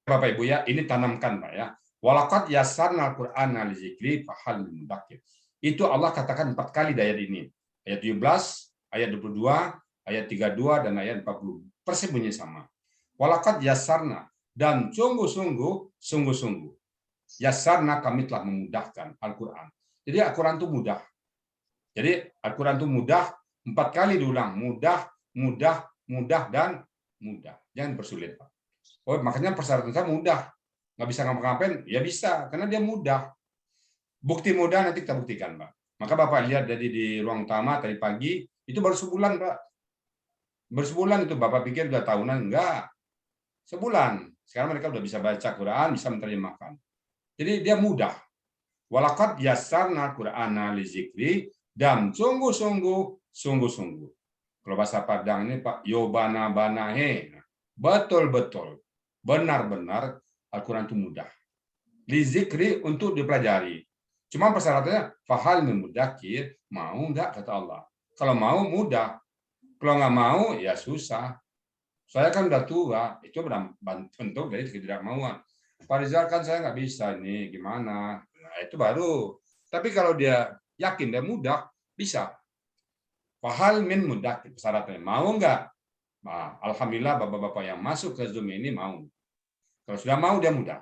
Bapak Ibu ya, ini tanamkan Pak ya. Walaqad yassarnal Qur'ana lidzikri fahal mim mudzakir. Itu Allah katakan 4 kali di ayat ini. Ayat 17, ayat 22, ayat 32, dan ayat 40. Persis bunyi sama. Walaqad yassarna, dan sungguh-sungguh, yassarna kami telah memudahkan Al-Quran. Jadi Al-Quran itu mudah. Jadi Al-Quran itu mudah, 4 kali diulang. Mudah, dan mudah. Jangan bersulit Pak. Oh, makanya persyaratan saya mudah. Nggak bisa ngapa-ngapain? Ya bisa, karena dia mudah. Bukti mudah nanti kita buktikan, Pak. Maka Bapak lihat jadi di ruang utama tadi pagi, itu baru sebulan, Pak. Baru sebulan itu Bapak pikir udah tahunan, enggak. Sebulan. Sekarang mereka udah bisa baca Quran, bisa menerjemahkan. Jadi dia mudah. Walaqad yassarna Qur'ana lizikri, dan sungguh-sungguh. Kalau bahasa Padang ini Pak, yobana banahe. Betul-betul. Benar-benar Al-Quran itu mudah. Lizikri untuk dipelajari. Cuma persyaratannya fahal memudakir, mau enggak kata Allah. Kalau mau mudah, kalau nggak mau ya susah. Saya kan udah tua, itu bentuk dari ketidakmauan. Pak Rizal kan saya nggak bisa ini, gimana? Nah, itu baru. Tapi kalau dia yakin dia mudah, bisa. Fahal min mudah, persyaratannya mau enggak? Nah, alhamdulillah bapak-bapak yang masuk ke Zoom ini mau. Kalau sudah mau dia mudah.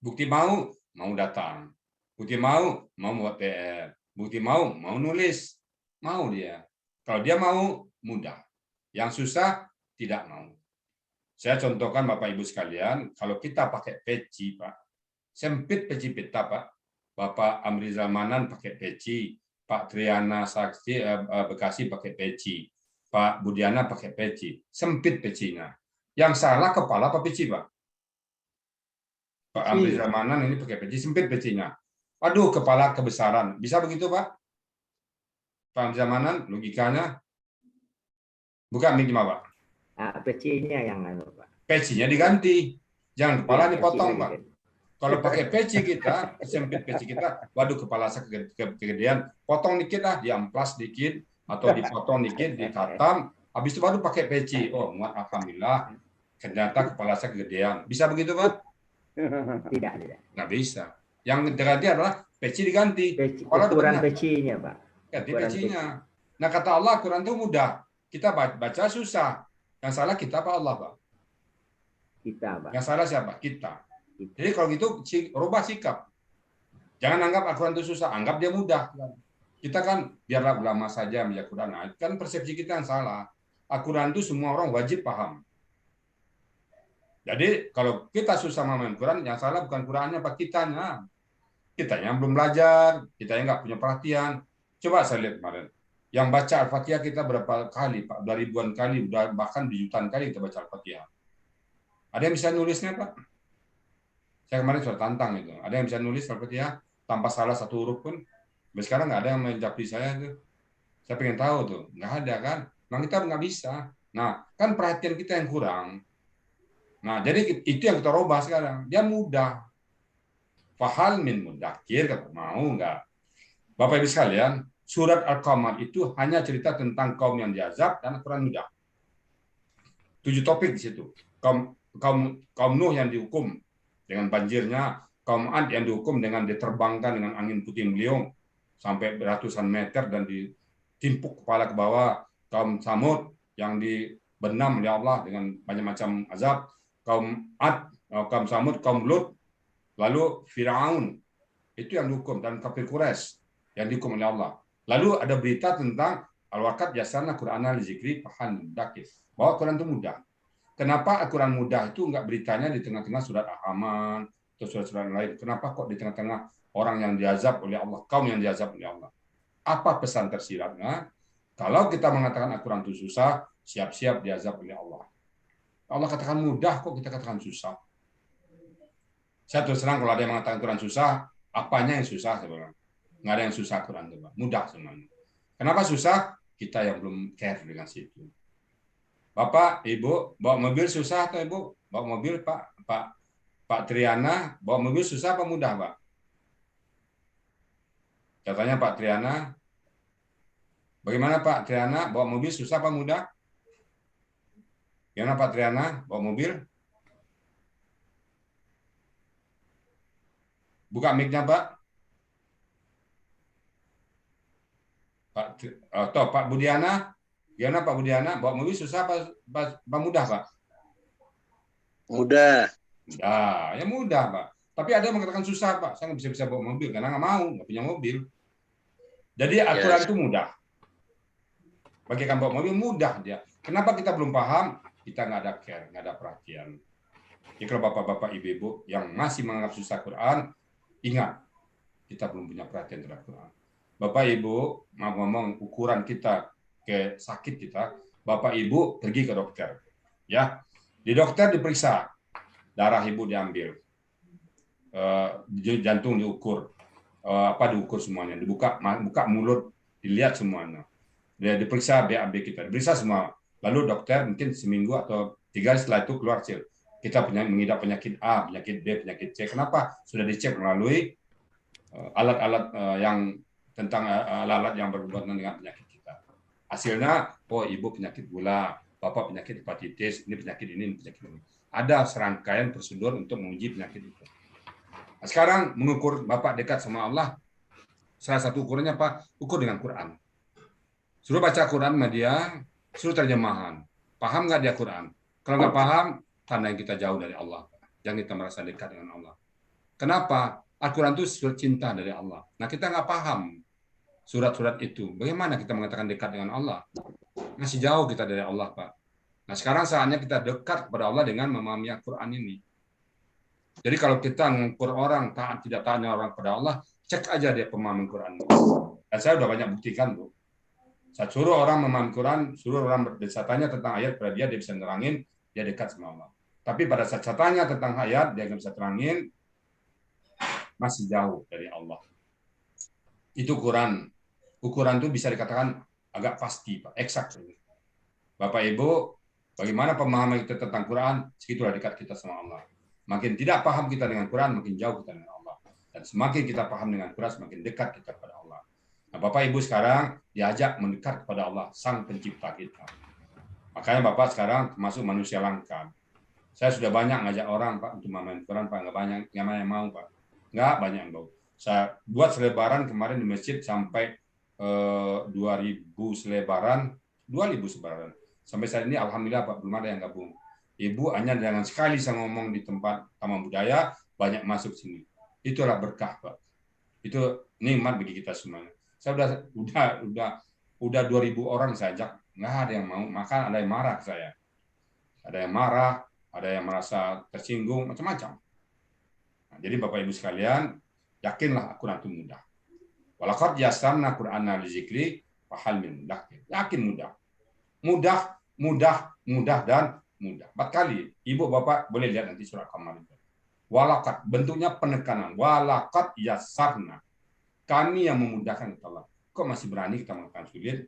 Bukti mau datang. Bukti mau buat PR. Bukti mau nulis. Mau dia. Kalau dia mau, mudah. Yang susah, tidak mau. Saya contohkan Bapak Ibu sekalian, kalau kita pakai peci, Pak. Sempit peci pita, Pak. Bapak Amrizal Manan pakai peci. Pak Triana Sakti Bekasi pakai peci. Pak Budiana pakai peci. Sempit pecinya. Yang salah kepala apa peci, Pak? Pak Amrizal Manan ini pakai peci, sempit pecinya. Aduh, kepala kebesaran. Bisa begitu, Pak? Pak Zamanan, logikanya. Bukan mic Pak. PC-nya yang Pak. Pecinya diganti. Jangan kepala Ya, dipotong, PC-nya Pak. Kalau pakai peci kita, sempit peci kita, waduh kepala saya kegedean, potong dikit lah, diamplas dikit, atau dipotong dikit, dikatam, habis itu baru pakai peci. Oh, muat, alhamdulillah, ternyata kepala saya kegedean. Bisa begitu, Pak? Tidak. Nggak bisa. Yang terjadi adalah peci diganti. Ukuran PC-nya, Pak. Ganti pecinya. Nah, kata Allah, Quran itu mudah. Kita baca susah. Yang salah kita apa Allah, Pak? Kita, Pak. Yang salah siapa? Kita. Jadi kalau gitu, rubah sikap. Jangan anggap Al-Quran itu susah, anggap dia mudah. Kita kan, biarlah ulama saja membaca Quran. Nah, kan persepsi kita yang salah. Al-Quran itu semua orang wajib paham. Jadi kalau kita susah memahami Quran, yang salah bukan Qurannya, Pak, kitanya. Kitanya belum belajar, kitanya nggak punya perhatian. Coba saya lihat kemarin. Yang baca Al-Fatihah kita berapa kali, Pak? Udah ribuan kali, bahkan jutaan kali kita baca Al-Fatihah. Ada yang bisa nulisnya, Pak? Saya kemarin sudah tantang itu. Ada yang bisa nulis Al-Fatihah tanpa salah satu huruf pun? Sampai sekarang nggak ada yang menjawab saya tuh. Saya pengen tahu tuh. Nggak ada kan? Memang kita nggak bisa. Nah, kan perhatian kita yang kurang. Nah, jadi itu yang kita robah sekarang. Dia mudah. Fahal min mudakir, mau nggak? Bapak Ibu sekalian, surat Al-Qamar itu hanya cerita tentang kaum yang diazab dan Al-Quran mudah. 7 topik di situ. Kaum Nuh yang dihukum dengan banjirnya, kaum Ad yang dihukum dengan diterbangkan dengan angin puting beliung sampai ratusan meter dan ditimpuk kepala ke bawah, kaum Samud yang dibenam oleh Allah dengan banyak macam azab, kaum Ad, kaum Samud, kaum Lut, lalu Firaun itu yang dihukum, dan kafir Quraisy yang dihukum oleh Allah. Lalu ada berita tentang al-waqat yasarna Qur'ana li zikri fahan dakis, bahwa Quran itu mudah. Kenapa Al-Quran mudah itu enggak beritanya di tengah-tengah surat Al-Haman atau surat-surat lain? Kenapa kok di tengah-tengah orang yang diazab oleh Allah, kaum yang diazab oleh Allah? Apa pesan tersiratnya? Kalau kita mengatakan Al-Quran itu susah, siap-siap diazab oleh Allah. Allah katakan mudah, kok kita katakan susah? Saya terus terang kalau ada yang mengatakan Quran susah, apanya yang susah sebenarnya? Nggak ada yang susah Quran itu, mudah semuanya. Kenapa susah? Kita yang belum care dengan situ. Bapak, Ibu, bawa mobil susah atau Ibu? Bawa mobil, Pak Triana, bawa mobil susah apa mudah, Pak? Katanya Pak Triana. Bagaimana Pak Triana, bawa mobil susah apa mudah? Gimana Pak Triana, bawa mobil? Buka mic-nya, Pak. Pak Budiana. Gimana Pak Budiana, bawa mobil susah apa mudah, Pak? Mudah. Mudah, ya mudah, Pak. Tapi ada yang mengatakan susah, Pak. Saya nggak bisa bawa mobil karena nggak mau, nggak punya mobil. Jadi Al-Quran itu mudah. Bagi yang bawa mobil mudah dia. Kenapa kita belum paham? Kita nggak ada care, nggak ada perhatian. Jadi kalau bapak-bapak, ibu-ibu yang masih menganggap susah Quran, ingat kita belum punya perhatian terhadap Quran. Bapak Ibu mau ngomong ukuran kita ke sakit kita, Bapak Ibu pergi ke dokter. Ya. Di dokter diperiksa. Darah Ibu diambil. Jantung diukur. Diukur semuanya. Buka mulut, dilihat semuanya. Dia diperiksa BAB kita, diperiksa semua. Lalu dokter mungkin seminggu atau 3 hari setelah itu keluar hasil. Kita mengidap penyakit A, penyakit B, penyakit C. Kenapa? Sudah dicek melalui alat-alat tentang alat yang berhubungan dengan penyakit kita. Hasilnya, oh ibu penyakit gula, bapak penyakit hepatitis, ini penyakit ini, penyakit ini. Ada serangkaian prosedur untuk menguji penyakit itu. Nah, sekarang mengukur bapak dekat sama Allah, salah satu ukurannya apa? Ukur dengan Quran. Suruh baca Quran sama dia, suruh terjemahan. Paham nggak dia Quran? Kalau nggak paham, tanda yang kita jauh dari Allah. Jangan kita merasa dekat dengan Allah. Kenapa? Al-Quran itu surat cinta dari Allah. Nah, kita nggak paham surat-surat itu. Bagaimana kita mengatakan dekat dengan Allah? Masih jauh kita dari Allah, Pak. Nah, sekarang saatnya kita dekat kepada Allah dengan memahami Al-Quran ini. Jadi kalau kita mengukur orang tidak taat dengan orang kepada Allah, cek aja dia pemahaman Quran. Dan saya sudah banyak buktikan, Bu. Saya suruh orang memahami Quran, suruh orang saya tanya tentang ayat pada dia bisa nerangin, dia dekat sama Allah. Tapi pada saat saya tanya tentang ayat, dia nggak bisa terangin, masih jauh dari Allah. Itu Quran ukuran itu bisa dikatakan agak pasti, Pak, eksak. Bapak Ibu, bagaimana pemahaman kita tentang Quran, segitulah dekat kita sama Allah. Makin tidak paham kita dengan Quran, makin jauh kita dengan Allah. Dan semakin kita paham dengan Quran, semakin dekat kita kepada Allah. Nah, Bapak Ibu sekarang diajak mendekat kepada Allah, Sang Pencipta kita. Makanya Bapak sekarang termasuk manusia langka. Saya sudah banyak ngajak orang, Pak, untuk main Quran, Pak. Nggak banyak yang mau, Pak. Nggak banyak yang mau. Saya buat selebaran kemarin di masjid sampai 2.000 selebaran. Sampai saat ini Alhamdulillah, Pak, belum ada yang gabung. Ibu hanya dengan sekali saya ngomong di tempat taman budaya, banyak masuk sini. Itulah berkah, Pak. Itu nikmat bagi kita semuanya. Saya udah 2.000 orang saya ajak, nggak ada yang mau. Maka ada yang marah ke saya. Ada yang marah, ada yang merasa tersinggung, macam-macam. Nah, jadi Bapak Ibu sekalian, yakinlah Al-Quran itu mudah. Walaqad yassarna Qur'ana lizikri fahal min mudakkir. Yakin mudah. Mudah, dan mudah. 4 kali. Ibu Bapak boleh lihat nanti surat Qamar itu. Walaqad, bentuknya penekanan. Walaqad yassarna. Kami yang memudahkan kita Allah. Kok masih berani kita melakukan sulit?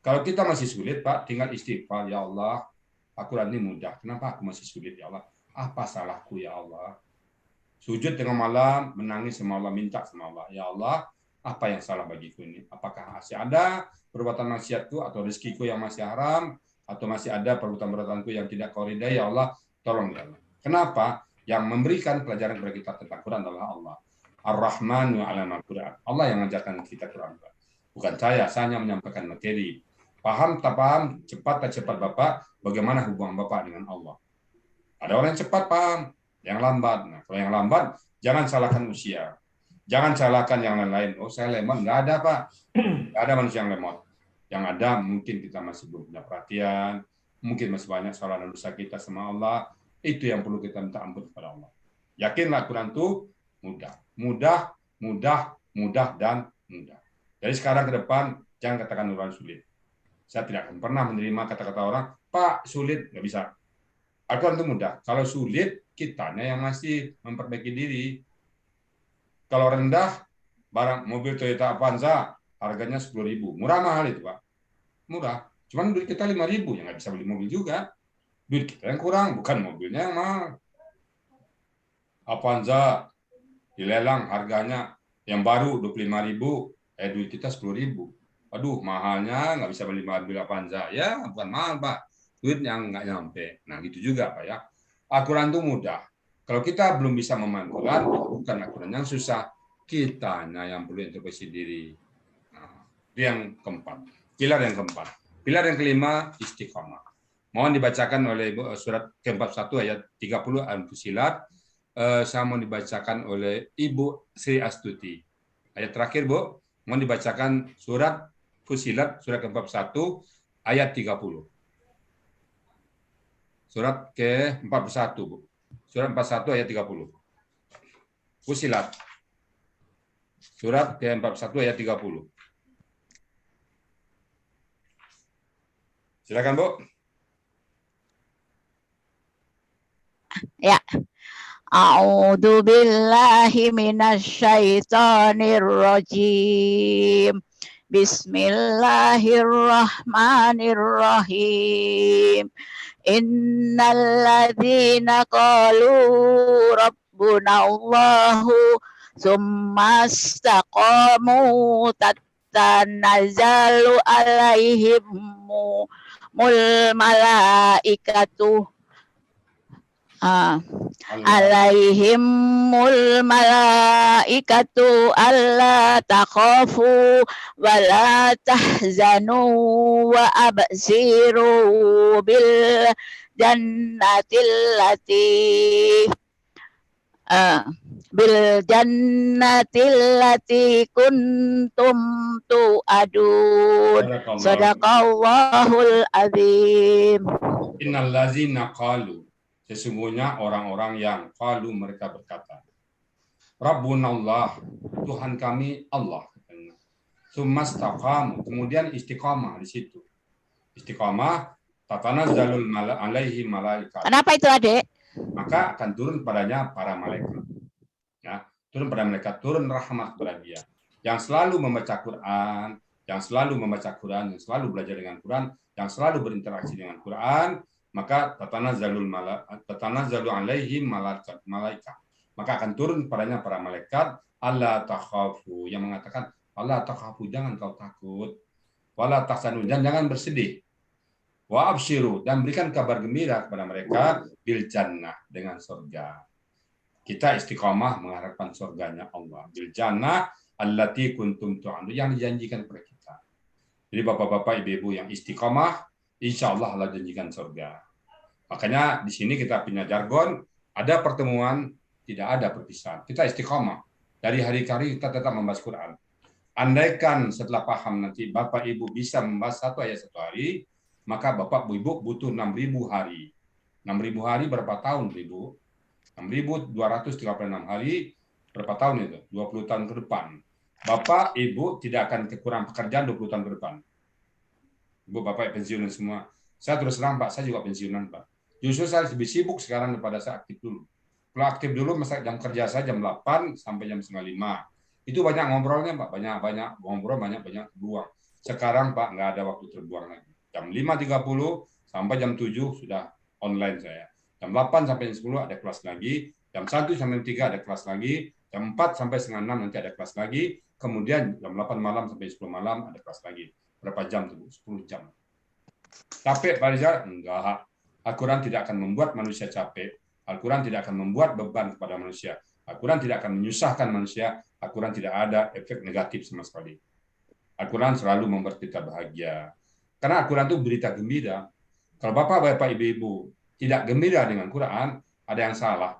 Kalau kita masih sulit, Pak, tinggal istighfar. Ya Allah, Al-Quran ini mudah. Kenapa aku masih sulit, ya Allah? Apa salahku, ya Allah? Sujud tengah malam, menangis sama Allah, minta sama Allah. Ya Allah, apa yang salah bagiku ini? Apakah masih ada perbuatan maksiatku atau rezekiku yang masih haram? Atau masih ada perbuatan-perbuatanku yang tidak kau ridai? Ya Allah, tolong ya Allah. Kenapa? Yang memberikan pelajaran kepada kita tentang Quran adalah Allah. Ar-Rahmanu 'alamal Quran. Allah yang mengajarkan kita Quran. Bukan saya hanya menyampaikan materi. Paham tak paham, cepat tak cepat Bapak, bagaimana hubungan Bapak dengan Allah. Ada orang yang cepat paham, yang lambat. Nah, kalau yang lambat, jangan salahkan usia. Jangan salahkan yang lain-lain. Oh, saya lemot. Nggak ada, Pak. Nggak ada manusia yang lemot. Yang ada mungkin kita masih belum punya perhatian, mungkin masih banyak salah dan dosa kita sama Allah. Itu yang perlu kita minta ampun kepada Allah. Yakinlah Quran itu mudah, dan mudah. Jadi sekarang ke depan, jangan katakan Quran sulit. Saya tidak akan pernah menerima kata-kata orang, Pak, sulit, nggak bisa. Al-Quran itu mudah. Kalau sulit, kitanya yang masih memperbaiki diri. Kalau rendah, barang mobil Toyota Avanza, harganya 10.000. Murah mahal itu, Pak. Murah. Cuman duit kita 5.000, ya nggak bisa beli mobil juga. Duit kita yang kurang, bukan mobilnya yang mahal. Avanza dilelang harganya yang baru 25.000, duit kita 10.000. Aduh, mahalnya nggak bisa beli mobil Avanza. Ya, bukan mahal, Pak. Duit yang nggak nyampe. Nah, gitu juga, Pak, ya. Al-Quran itu mudah. Kalau kita belum bisa memahami Quran, bukan Al-Quran yang susah. Kitanya yang perlu introspeksi diri. Nah, itu yang keempat. Pilar yang keempat. Pilar yang kelima, istiqamah. Mohon dibacakan oleh Ibu surat ke-41 ayat 30 Al-Fusilat. Saya mau dibacakan oleh Ibu Sri Astuti. Ayat terakhir, Bu. Mohon dibacakan surat Fusilat, surat ke-41 ayat 30. Surat ke-41, Bu. Surat 41 ayat 30. Fusilat. Surat ke-41 ayat 30. Silakan, Bu. Ya. A'udzu billahi minasyaitonir rajim. Bismillahirrahmanirrahim. Innal ladzina qalu rabbunallahu tsumma istaqamu tatanazzalu alaihimul malaikatu alaihimul malaikatu alla takhafu wa la tahzanu wa absiru bil jannatil lati kuntum tu'adun. Sadaqallahul azim. Innal ladzina qalu, sesungguhnya orang-orang yang qalu, mereka berkata, Rabbunallah, Tuhan kami Allah. Tsumastaqamu, kemudian istiqamah di situ. Istiqamah, tatanazzalul alaihi malaikat. Kenapa itu, Adik? Maka akan turun padanya para malaikat. Ya, turun pada mereka, turun rahmat kepada dia. Yang selalu membaca Quran, yang selalu membaca Quran, yang selalu belajar dengan Quran, yang selalu berinteraksi dengan Quran, maka tatanazzalu alaihim malaikat. Maka akan turun padanya para malaikat, alla takhafu, yang mengatakan alla takhafu, jangan kau takut, wala tahzanu, dan jangan bersedih, wa absyiru, dan berikan kabar gembira kepada mereka bil jannah, dengan surga. Kita istiqamah mengharapkan surganya Allah, bil jannah allati kuntum tu'adu, yang dijanjikan kepada kita. Jadi bapak-bapak, ibu-ibu yang istiqamah, insya Allah Allah janjikan surga. Makanya di sini kita punya jargon, ada pertemuan, tidak ada perpisahan. Kita istiqamah. Dari hari ke hari kita tetap membahas Quran. Andaikan setelah paham nanti bapak ibu bisa membahas satu ayat satu hari, maka bapak ibu butuh 6.000 hari. 6.000 hari berapa tahun, ibu? 6.236 hari, berapa tahun itu? 20 tahun ke depan. Bapak, Ibu tidak akan kekurangan pekerjaan 20 tahun ke depan. Ibu, Bapak pensiunan semua. Saya terus terang, Pak, saya juga pensiunan, Pak. Justru saya lebih sibuk sekarang daripada saya aktif dulu. Kalau aktif dulu, masa jam kerja saya jam 8 sampai jam 4:30. Itu banyak ngobrolnya, Pak. Banyak ngobrol, banyak terbuang. Sekarang, Pak, nggak ada waktu terbuang lagi. Jam 5.30 sampai jam 7 sudah online saya. Jam 8 sampai jam 10 ada kelas lagi. Jam 1 sampai jam 3 ada kelas lagi. Jam 4 sampai setengah 6 nanti ada kelas lagi. Kemudian jam 8 malam sampai 10 malam ada kelas lagi. Berapa jam tuh? 10 jam. Capek Pak Rizal? Enggak. Al-Quran tidak akan membuat manusia capek. Al-Quran tidak akan membuat beban kepada manusia. Al-Quran tidak akan menyusahkan manusia. Al-Quran tidak ada efek negatif sama sekali. Al-Quran selalu membuat kita bahagia. Karena Al-Quran itu berita gembira. Kalau bapak-bapak, ibu-ibu tidak gembira dengan Quran, ada yang salah.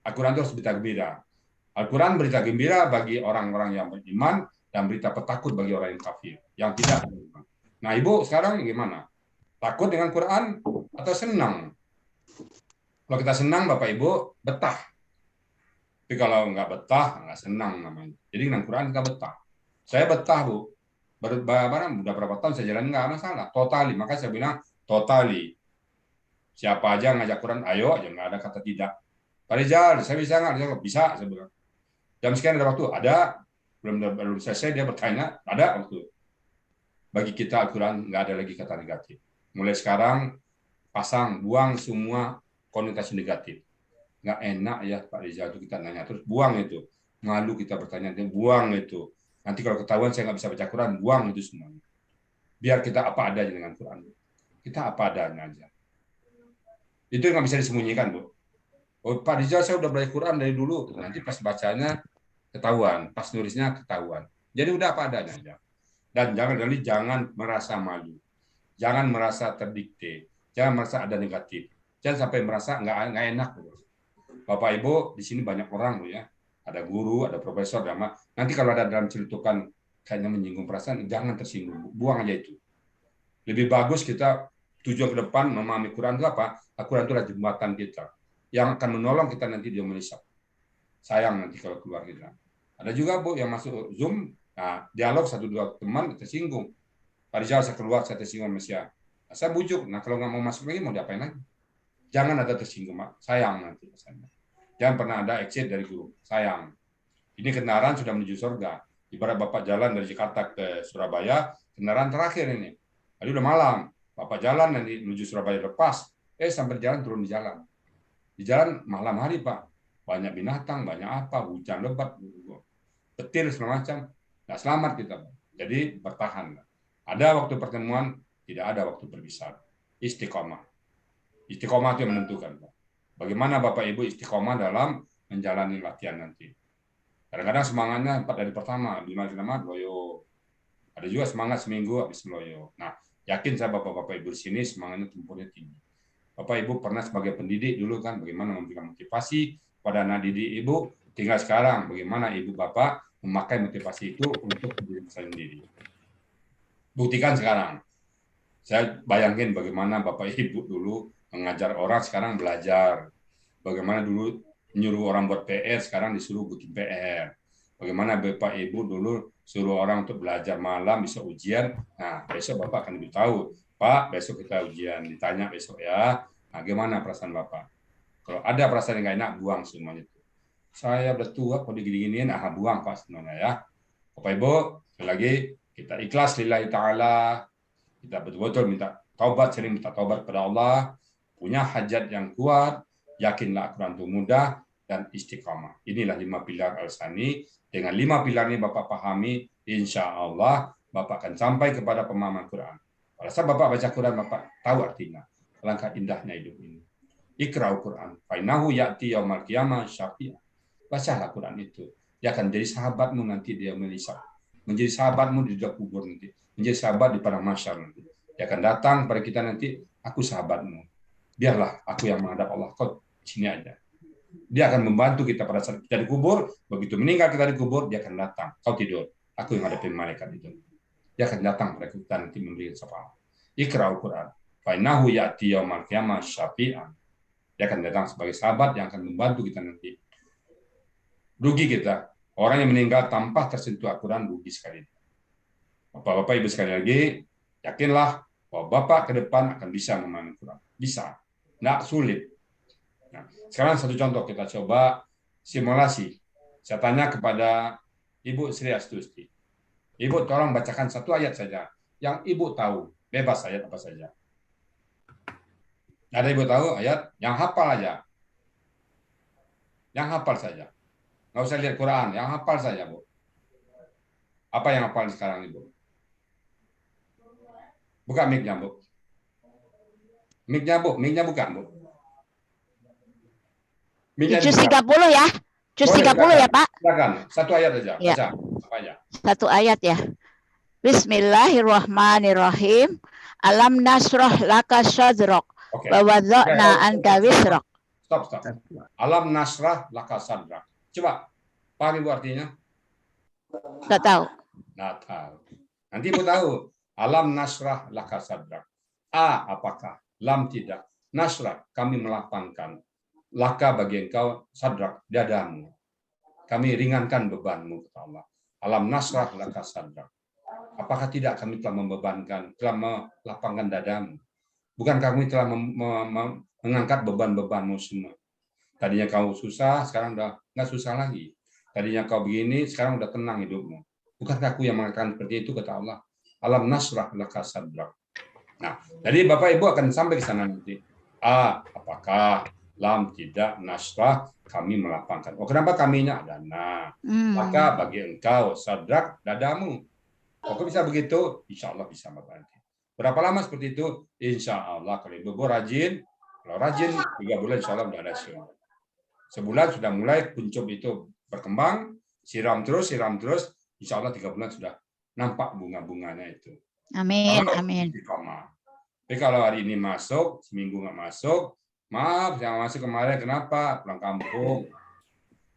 Al-Quran itu harus berita gembira. Al-Quran berita gembira bagi orang-orang yang beriman dan berita petakut bagi orang yang kafir, yang tidak beriman. Nah, Ibu sekarang gimana? Takut dengan Quran atau senang? Kalau kita senang, Bapak Ibu betah. Tapi kalau nggak betah, nggak senang namanya. Jadi dengan Quran kita betah. Saya betah, Bu. Udah berapa tahun saya jalan nggak masalah. Totali. Maka saya bilang totali. Siapa aja ngajak Quran, ayo aja, nggak ada kata tidak. Pak Rizal, saya bisa nggak? Bisa, saya bilang. Jam sekian ada waktu, ada. Belum selesai dia bertanya, ada waktu. Bagi kita Al-Quran nggak ada lagi kata negatif. Mulai sekarang buang semua konotasi negatif. Nggak enak ya Pak Rizal itu kita nanya terus, buang itu. Malu kita bertanya, buang itu. Nanti kalau ketahuan saya nggak bisa baca Quran, buang itu semuanya. Biar kita apa adanya dengan Quran. Kita apa adanya aja. Itu nggak bisa disembunyikan, Bu. Oh, Pak Rizal saya udah belajar Quran dari dulu. Nanti pas bacanya ketahuan, pas nulisnya ketahuan. Jadi udah apa adanya aja. Dan jangan merasa malu. Jangan merasa terdikte. Jangan merasa ada negatif. Jangan sampai merasa nggak enak. Bapak Ibu, di sini banyak orang loh ya. Ada guru, ada profesor, drama. Nanti kalau ada dalam celutukan kayaknya menyinggung perasaan, jangan tersinggung. Buang aja itu. Lebih bagus kita tujuan ke depan memahami Quran itu apa? Al-Quran itu adalah jembatan kita yang akan menolong kita nanti di Indonesia. Sayang nanti kalau keluar kita. Ada juga Bu yang masuk Zoom, nah, dialog 1-2 teman tersinggung. Pak Rizal saya keluar, saya tersinggung Malaysia. Nah, saya bujuk. Nah kalau nggak mau masuk lagi mau diapain lagi? Jangan ada tersinggung, Mak. Sayang nanti pesannya. Jangan pernah ada exit dari guru. Sayang. Ini kendaraan sudah menuju surga. Ibarat Bapak jalan dari Jakarta ke Surabaya, kendaraan terakhir ini. Tadi udah malam. Bapak jalan nanti menuju Surabaya lepas. Sampai jalan turun di jalan. Di jalan malam hari, Pak. Banyak binatang, banyak apa, hujan lebat, petir segala macam. Nggak selamat kita. Jadi bertahan. Ada waktu pertemuan, tidak ada waktu berpisah. Istiqomah. Istiqomah itu yang menentukan, Pak. Bagaimana Bapak Ibu istiqomah dalam menjalani latihan nanti. Kadang-kadang semangatnya 4 hari pertama, 5 hari pertama, loyo. Ada juga semangat seminggu habis loyo. Nah, yakin saya Bapak-Bapak Ibu di sini semangatnya tempurnya tinggi. Bapak Ibu pernah sebagai pendidik dulu kan bagaimana memberikan motivasi pada anak didik Ibu. Tinggal sekarang bagaimana Ibu Bapak memakai motivasi itu untuk diri saya sendiri. Buktikan sekarang. Saya bayangin bagaimana Bapak Ibu dulu mengajar orang, sekarang belajar. Bagaimana dulu menyuruh orang buat PR, sekarang disuruh bikin PR. Bagaimana Bapak Ibu dulu suruh orang untuk belajar malam, bisa ujian. Nah, besok Bapak akan lebih tahu. Pak, besok kita ujian. Ditanya besok ya. Nah, gimana perasaan Bapak? Kalau ada perasaan yang nggak enak, buang semuanya itu. Saya udah tua, kalau digini-giniin, buang Pak semuanya ya. Bapak Ibu, sekali lagi, kita ikhlas lillahi ta'ala, kita betul-betul minta taubat, sering minta taubat kepada Allah, punya hajat yang kuat, yakinlah Al-Quran itu mudah, dan istiqamah. Inilah 5 pilar Al-Sani. Dengan 5 pilar ini Bapak pahami, insya Allah Bapak akan sampai kepada pemahaman Quran. Pada saat Bapak baca Quran, Bapak tahu artinya. Alangkah indahnya hidup ini. Iqra'ul Quran, fainahu ya'ti yaumal qiyamah syafi'an. Bacalah Quran itu. Dia akan jadi sahabatmu nanti dia menisab. Menjadi sahabatmu di dalam kubur nanti. Menjadi sahabat di padang mahsyar nanti. Dia akan datang pada kita nanti, aku sahabatmu. Biarlah aku yang menghadap Allah, kau sini aja. Dia akan membantu kita pada saat kita dikubur. Begitu meninggal kita dikubur, dia akan datang. Kau tidur, aku yang hadapi malaikat itu. Dia akan datang pada kita nanti memberi syafaat. Iqra'ul Quran, fainahu ya'ti yaumal qiyamah syafi'an. Dia akan datang sebagai sahabat yang akan membantu kita nanti. Rugi kita. Orang yang meninggal tanpa tersentuh Al-Quran rugi sekali. Bapak-bapak, Ibu sekali lagi, yakinlah bahwa Bapak ke depan akan bisa memahami Quran. Bisa. Nggak sulit. Nah, sekarang satu contoh kita coba simulasi. Saya tanya kepada Ibu Sri Astuti. Ibu tolong bacakan satu ayat saja. Yang Ibu tahu. Bebas ayat apa saja. Ada Ibu tahu ayat? Yang hafal aja. Yang hafal saja. Nggak usah lihat Quran. Yang hafal saja, Bu. Apa yang hafal sekarang, Ibu? Buka mic-nya, Bu. Mic-nya, Bu. Mic-nya buka, Bu. Juz 30 ya. Juz 30 ya, Pak. Silakan. Satu ayat aja. Ya. Baca. Apa aja? Satu ayat ya. Bismillahirrahmanirrahim. Alam nasrah laka sadrak Oke. wa wada'na anka wisrak. Stop. Alam nasrah laka sadrak. Coba. Paham Ibu artinya? Nggak tahu. Nggak tahu. Nanti Ibu tahu. Alam nasrah laka sadrak. A, apakah? Lam, tidak. Nasrah, kami melapangkan. Laka bagi engkau, sadrak, dadamu. Kami ringankan bebanmu, kata Allah. Alam nasrah laka sadrak. Apakah tidak kami telah membebankan, telah melapangkan dadamu? Bukan kami telah mengangkat beban-bebanmu semua. Tadinya kau susah, sekarang udah nggak susah lagi. Tadinya kau begini, sekarang udah tenang hidupmu. Bukankah aku yang mengatakan seperti itu, kata Allah. Alam nasrah laka sadrak. Nah, jadi Bapak Ibu akan sampai ke sana nanti. A, apakah? Lam, tidak. Nasrah, kami melapangkan. Oh, kenapa kaminya ada? Nah, maka bagi engkau, sadrak, dadamu. Oh, kok bisa begitu? Insya Allah bisa Bapak nanti. Berapa lama seperti itu? Insya Allah. Kalau Ibu rajin, kalau rajin, 3 bulan insya Allah sudah ada hasil. Sebulan sudah mulai kuncup itu berkembang, siram terus, insya Allah 3 bulan sudah nampak bunga-bunganya itu. Amin, amin. Tapi kalau hari ini masuk, seminggu nggak masuk, maaf, yang masuk kemarin kenapa? Pulang kampung.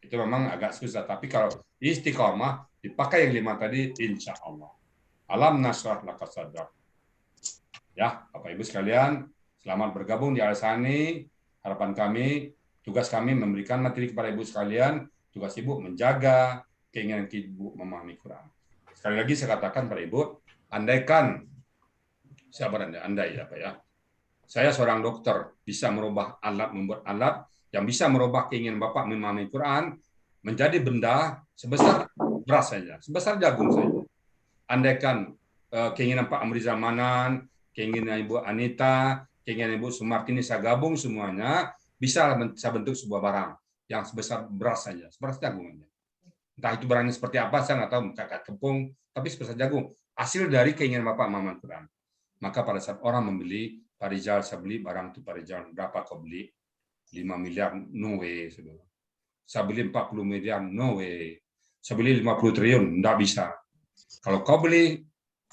Itu memang agak susah. Tapi kalau istiqomah, dipakai yang 5 tadi, insya Allah. Alam nasrah laka sadrak. Ya, Bapak Ibu sekalian, selamat bergabung di Al-Sani. Harapan kami, tugas kami memberikan materi kepada Ibu sekalian, tugas Ibu menjaga keinginan Ibu memahami Quran. Sekali lagi saya katakan pada Ibu, andaikan, siapa andai apa ya, saya seorang dokter bisa merubah alat, membuat alat yang bisa merubah keinginan Bapak memahami Quran menjadi benda sebesar beras saja, sebesar jagung saja. Andaikan keinginan Pak Amri Zamanan, keinginan Ibu Anita, keinginan Ibu Sumartini saya gabung semuanya, bisa bentuk sebuah barang yang sebesar beras saja, sebesar jagung saja. Entah itu barangnya seperti apa, saya nggak tahu, kayak tepung, tapi sebesar jagung. Hasil dari keinginan Bapak memahami Quran. Maka pada saat orang membeli, Pak Rizal, saya beli barang itu, Pak Rizal, berapa kau beli? 5 miliar, no way. Saya beli 40 miliar, no way. Saya beli 50 triliun, enggak bisa. Kalau kau beli,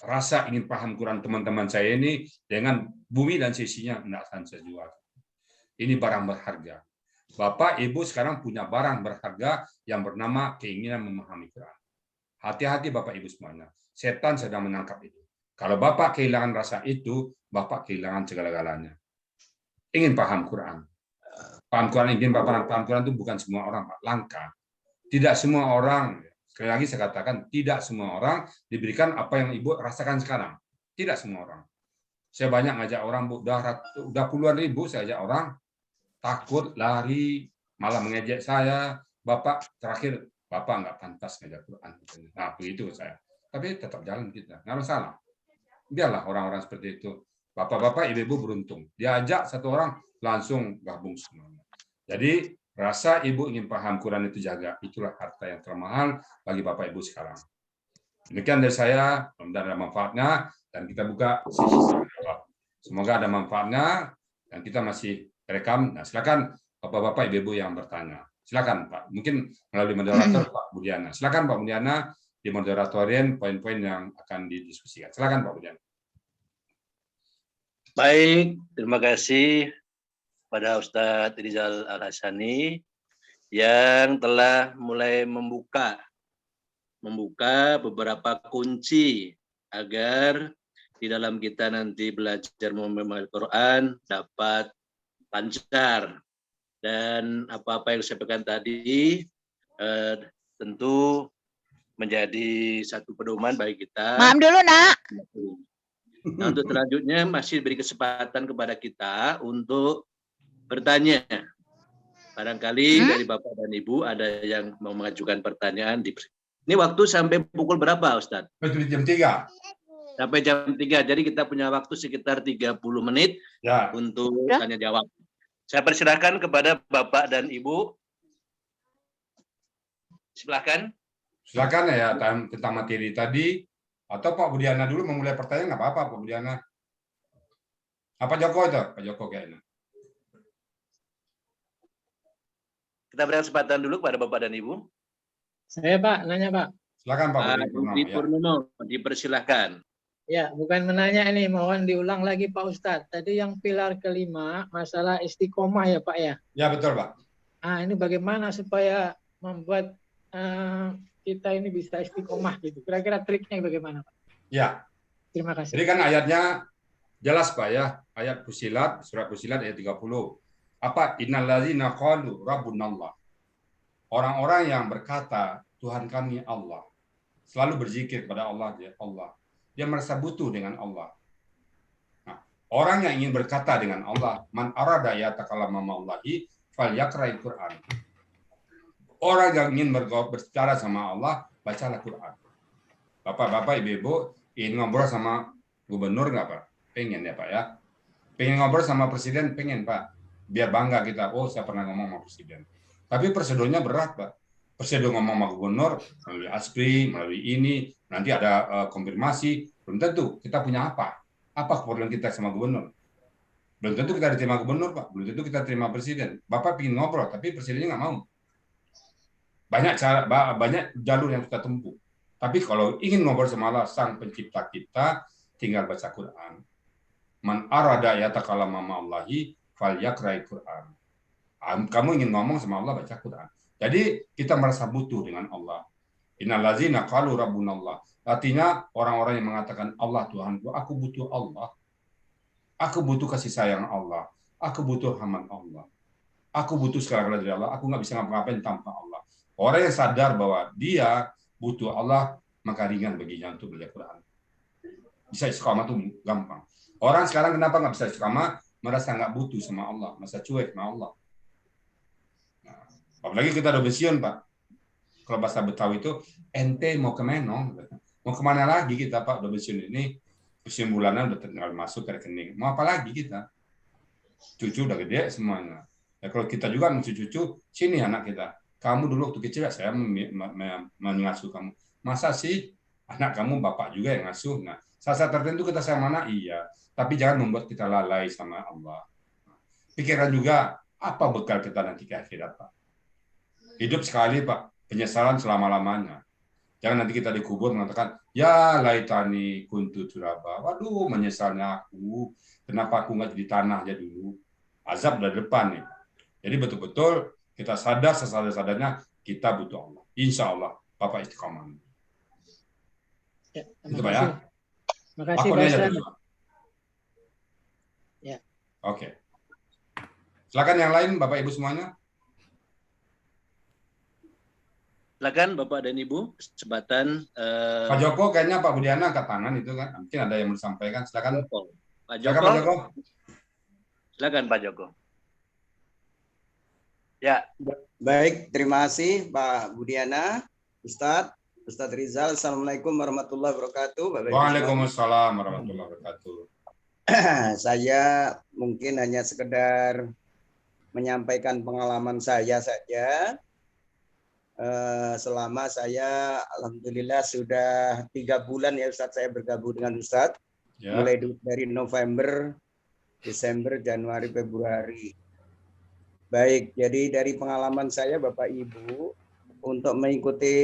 rasa ingin paham Quran teman-teman saya ini, dengan bumi dan sisinya, enggak akan saya jual. Ini barang berharga. Bapak, Ibu sekarang punya barang berharga yang bernama keinginan memahami Quran. Hati-hati Bapak, Ibu semuanya. Setan sedang menangkap itu. Kalau Bapak kehilangan rasa itu, Bapak kehilangan segala-galanya. Ingin paham Quran. Paham Quran, ingin Bapak paham Quran itu bukan semua orang, Pak. Langka. Tidak semua orang, sekali lagi saya katakan, tidak semua orang diberikan apa yang Ibu rasakan sekarang. Tidak semua orang. Saya banyak ngajak orang, Bu, udah puluhan ribu saya ajak orang, takut, lari, malah mengejek saya. Bapak, terakhir, Bapak nggak pantas ngajak Quran. Nah, begitu saya. tapi tetap jalan kita, nggak masalah. Biarlah orang-orang seperti itu. Bapak-bapak, ibu-ibu beruntung. Diajak satu orang, langsung gabung semuanya. Jadi, rasa ibu ingin paham Quran itu jaga. Itulah harta yang termahal bagi bapak ibu sekarang. Demikian dari saya, mudah-mudahan ada manfaatnya, dan kita buka sesi. Semoga ada manfaatnya, dan kita masih rekam. Nah, silakan bapak-bapak, ibu-ibu yang bertanya. Silakan Pak. Mungkin melalui moderator Pak Budiana. Silakan Pak Budiana di moderatorin poin-poin yang akan didiskusikan. Silakan Pak Budiana. Baik, terima kasih pada Ustadz Rizal Al-Hasani yang telah mulai membuka beberapa kunci agar di dalam kita nanti belajar memahami Al-Quran dapat lancar. Dan apa-apa yang disampaikan tadi tentu menjadi satu pedoman bagi kita. Maaf dulu, Nak. Nah, untuk selanjutnya masih beri kesempatan kepada kita untuk bertanya. Barangkali dari Bapak dan Ibu ada yang mau mengajukan pertanyaan. Ini waktu sampai pukul berapa, Ustadz? Sampai jam 3. Sampai jam 3. Jadi kita punya waktu sekitar 30 menit untuk tanya jawab. Saya persilakan kepada Bapak dan Ibu. Silakan. Silakan ya tentang materi tadi. Atau Pak Budiana dulu memulai pertanyaan, nggak apa-apa Pak Budiana. Apa Joko itu? Pak Joko kayaknya. Kita beri kesempatan dulu kepada Bapak dan Ibu. Saya Pak, nanya Pak. Silakan Pak Budi Purnomo, dipersilakan. Ya, bukan menanya ini, mohon diulang lagi Pak Ustadz. Tadi yang pilar kelima, masalah istiqomah ya Pak ya? Ya betul Pak. Ini bagaimana supaya membuat kita ini bisa istiqomah gitu. Kira-kira triknya bagaimana Pak? Ya. Terima kasih. Jadi kan ayatnya jelas Pak ya. Ayat Fusilat, surat Fusilat ayat 30. Apa? Innalladzina qalu rabbunallah. Orang-orang yang berkata, Tuhan kami Allah. Selalu berzikir kepada Allah. Dia merasa butuh dengan Allah. Nah, orang yang ingin berkata dengan Allah, man arada yatakallama ma'allahi falyaqra'il Qur'an. Orang yang ingin berbicara sama Allah, bacalah Quran. Bapak-bapak, ibu-ibu, ingin ngobrol sama gubernur nggak Pak? Pengen ya Pak ya. Pengen ngobrol sama presiden, pengen Pak. Biar bangga kita, oh saya pernah ngomong sama presiden. Tapi prosedurnya berat Pak. Prosedur ngomong sama gubernur, melalui ASPRI, melalui ini, nanti ada konfirmasi. Belum tentu kita punya apa. Apa keperluan kita sama gubernur? Belum tentu kita diterima gubernur Pak. Belum tentu kita terima presiden. Bapak pengen ngobrol, tapi presidennya nggak mau. Banyak cara, banyak jalur yang kita tempuh. Tapi kalau ingin ngobrol sama Allah, Sang Pencipta kita, tinggal baca Quran. Man arada yatakallama ma'allahi falyaqra'il Quran. Kamu ingin ngomong sama Allah, baca Quran. Jadi kita merasa butuh dengan Allah. Innalladzina qalu rabbunallah. Artinya orang-orang yang mengatakan Allah Tuhanku, aku butuh Allah. Aku butuh kasih sayang Allah. Aku butuh rahmat Allah. Aku butuh segala-galanya dari Allah. Aku nggak bisa ngapa-ngapain tanpa Allah. Orang yang sadar bahwa dia butuh Allah, maka ringan baginya untuk belajar Quran. Bisa istiqamah itu gampang. Orang sekarang kenapa nggak bisa istiqamah? Merasa nggak butuh sama Allah, merasa cuek sama Allah. Nah, apalagi kita udah pensiun Pak. Kalau bahasa Betawi itu, ente mau kemana? Mau kemana lagi kita Pak? Udah pensiun ini, pensiun bulanan udah tinggal masuk ke rekening. Mau apa lagi kita? Cucu udah gede semuanya. Ya, kalau kita juga mau cucu, sini anak kita. Kamu dulu waktu kecil saya mengasuh kamu. Masa sih anak kamu bapak juga yang ngasuh? Nah, saat-saat tertentu kita sayang mana? Iya. Tapi jangan membuat kita lalai sama Allah. Pikirkan juga apa bekal kita nanti ke akhirat Pak. Hidup sekali Pak, penyesalan selama-lamanya. Jangan nanti kita dikubur mengatakan, ya laitani kuntu turaba. Waduh, menyesalnya aku. Kenapa aku nggak jadi tanah aja dulu? Azab dari depan nih. Jadi betul-betul kita sadar sesadar-sadarnya kita butuh Allah. Insya Allah, Bapak istiqomah. Ya, itu Pak ya. Terima kasih Pak Ustaz. Ya. Oke. Silakan yang lain, Bapak Ibu semuanya. Silakan Bapak dan Ibu, kesempatan. Pak Joko kayaknya Pak Budiana angkat tangan itu kan. Mungkin ada yang mau disampaikan. Silakan. Pak Silakan Pak Joko. Silakan Pak Joko. Ya. Baik, terima kasih Pak Budiana, Ustadz. Ustadz Rizal. Assalamualaikum warahmatullahi wabarakatuh. Bapak Ibu Waalaikumsalam warahmatullahi wabarakatuh. Saya mungkin hanya sekedar menyampaikan pengalaman saya saja. Selama saya, alhamdulillah sudah 3 bulan ya Ustadz saya bergabung dengan Ustadz. Ya. Mulai dari November, Desember, Januari, Februari. Baik, jadi dari pengalaman saya Bapak Ibu, untuk mengikuti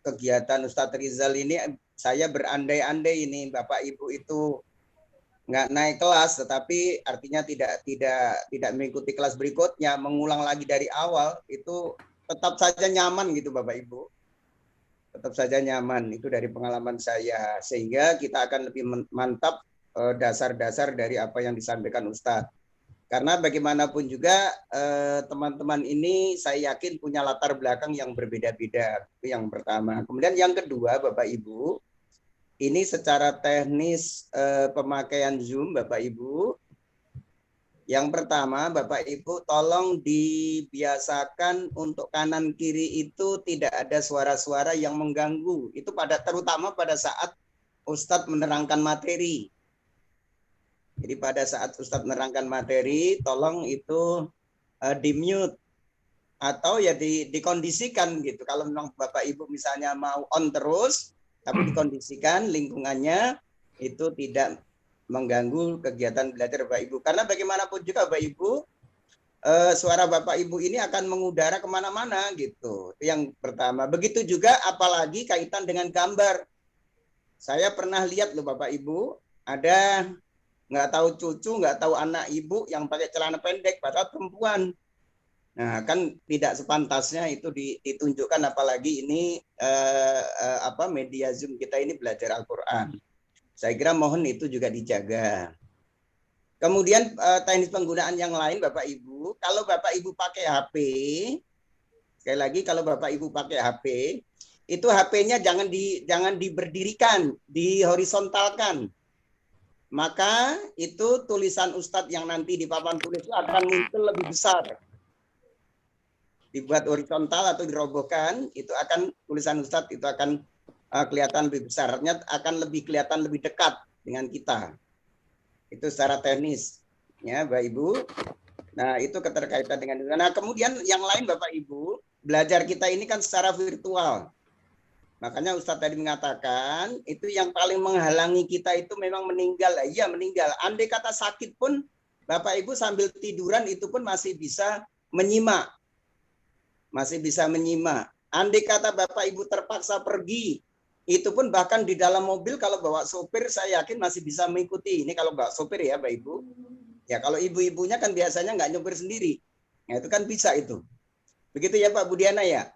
kegiatan Ustadz Rizal ini, saya berandai-andai ini Bapak Ibu itu nggak naik kelas, tetapi artinya tidak mengikuti kelas berikutnya, mengulang lagi dari awal, itu tetap saja nyaman gitu Bapak Ibu. Tetap saja nyaman, itu dari pengalaman saya. Sehingga kita akan lebih mantap dasar-dasar dari apa yang disampaikan Ustadz. Karena bagaimanapun juga teman-teman ini saya yakin punya latar belakang yang berbeda-beda. Itu yang pertama. Kemudian yang kedua Bapak Ibu, ini secara teknis pemakaian Zoom Bapak Ibu. Yang pertama Bapak Ibu tolong dibiasakan untuk kanan kiri itu tidak ada suara-suara yang mengganggu. Itu terutama pada saat Ustadz menerangkan materi. Jadi pada saat Ustadz menerangkan materi, tolong itu di-mute atau ya dikondisikan gitu. Kalau memang Bapak Ibu misalnya mau on terus, tapi dikondisikan lingkungannya itu tidak mengganggu kegiatan belajar Bapak Ibu. Karena bagaimanapun juga Bapak Ibu, suara Bapak Ibu ini akan mengudara kemana-mana gitu. Itu yang pertama. Begitu juga apalagi kaitan dengan gambar. Saya pernah lihat loh Bapak Ibu, ada nggak tahu cucu, nggak tahu anak ibu yang pakai celana pendek, padahal perempuan. Nah, kan tidak sepantasnya itu ditunjukkan, apalagi ini media Zoom kita ini belajar Al-Quran. Saya kira mohon itu juga dijaga. Kemudian teknis penggunaan yang lain Bapak Ibu, kalau Bapak Ibu pakai HP, sekali lagi kalau Bapak Ibu pakai HP, itu HP-nya jangan diberdirikan, dihorizontalkan. Maka itu tulisan Ustadz yang nanti di papan tulis itu akan muncul lebih besar. Dibuat horizontal atau dirobohkan, itu akan tulisan Ustadz itu akan kelihatan lebih besar. Artinya akan lebih kelihatan lebih dekat dengan kita. Itu secara teknis. Ya, Bapak Ibu. Nah, itu keterkaitan dengan itu. Nah, kemudian yang lain Bapak Ibu, belajar kita ini kan secara virtual. Makanya Ustadz tadi mengatakan, itu yang paling menghalangi kita itu memang meninggal. Iya, meninggal. Andai kata sakit pun, Bapak Ibu sambil tiduran itu pun masih bisa menyimak. Masih bisa menyimak. Andai kata Bapak Ibu terpaksa pergi, itu pun bahkan di dalam mobil kalau bawa sopir, saya yakin masih bisa mengikuti. Ini kalau bawa sopir ya Bapak Ibu. Ya kalau ibu-ibunya kan biasanya nggak nyopir sendiri. Nah, itu kan bisa itu. Begitu ya Pak Budiana ya?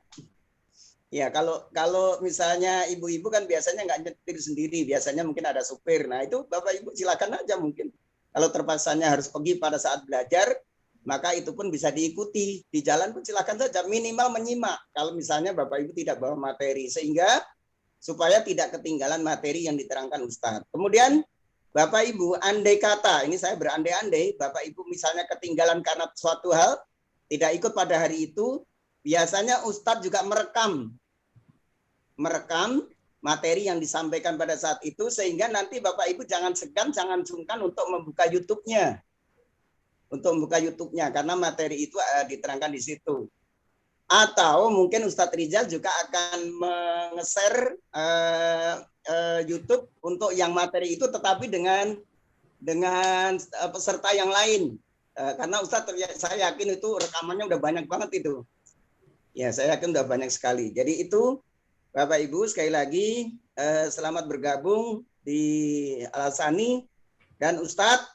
Ya, kalau misalnya ibu-ibu kan biasanya nggak nyetir sendiri, biasanya mungkin ada supir. Nah, itu Bapak Ibu silakan aja mungkin. Kalau terpaksanya harus pergi pada saat belajar, maka itu pun bisa diikuti. Di jalan pun silakan saja, minimal menyimak. Kalau misalnya Bapak Ibu tidak bawa materi, sehingga supaya tidak ketinggalan materi yang diterangkan Ustadz. Kemudian Bapak Ibu, andai kata, ini saya berandai-andai, Bapak Ibu misalnya ketinggalan karena suatu hal, tidak ikut pada hari itu, biasanya Ustadz juga merekam materi yang disampaikan pada saat itu, sehingga nanti Bapak Ibu jangan segan, jangan sungkan untuk membuka YouTube-nya. Untuk membuka YouTube-nya, karena materi itu diterangkan di situ. Atau mungkin Ustadz Rizal juga akan nge-share YouTube untuk yang materi itu, tetapi dengan peserta yang lain. Karena Ustadz, saya yakin itu rekamannya udah banyak banget itu. Ya, saya yakin udah banyak sekali. Jadi itu Bapak Ibu sekali lagi selamat bergabung di Al-Asani dan Ustadz.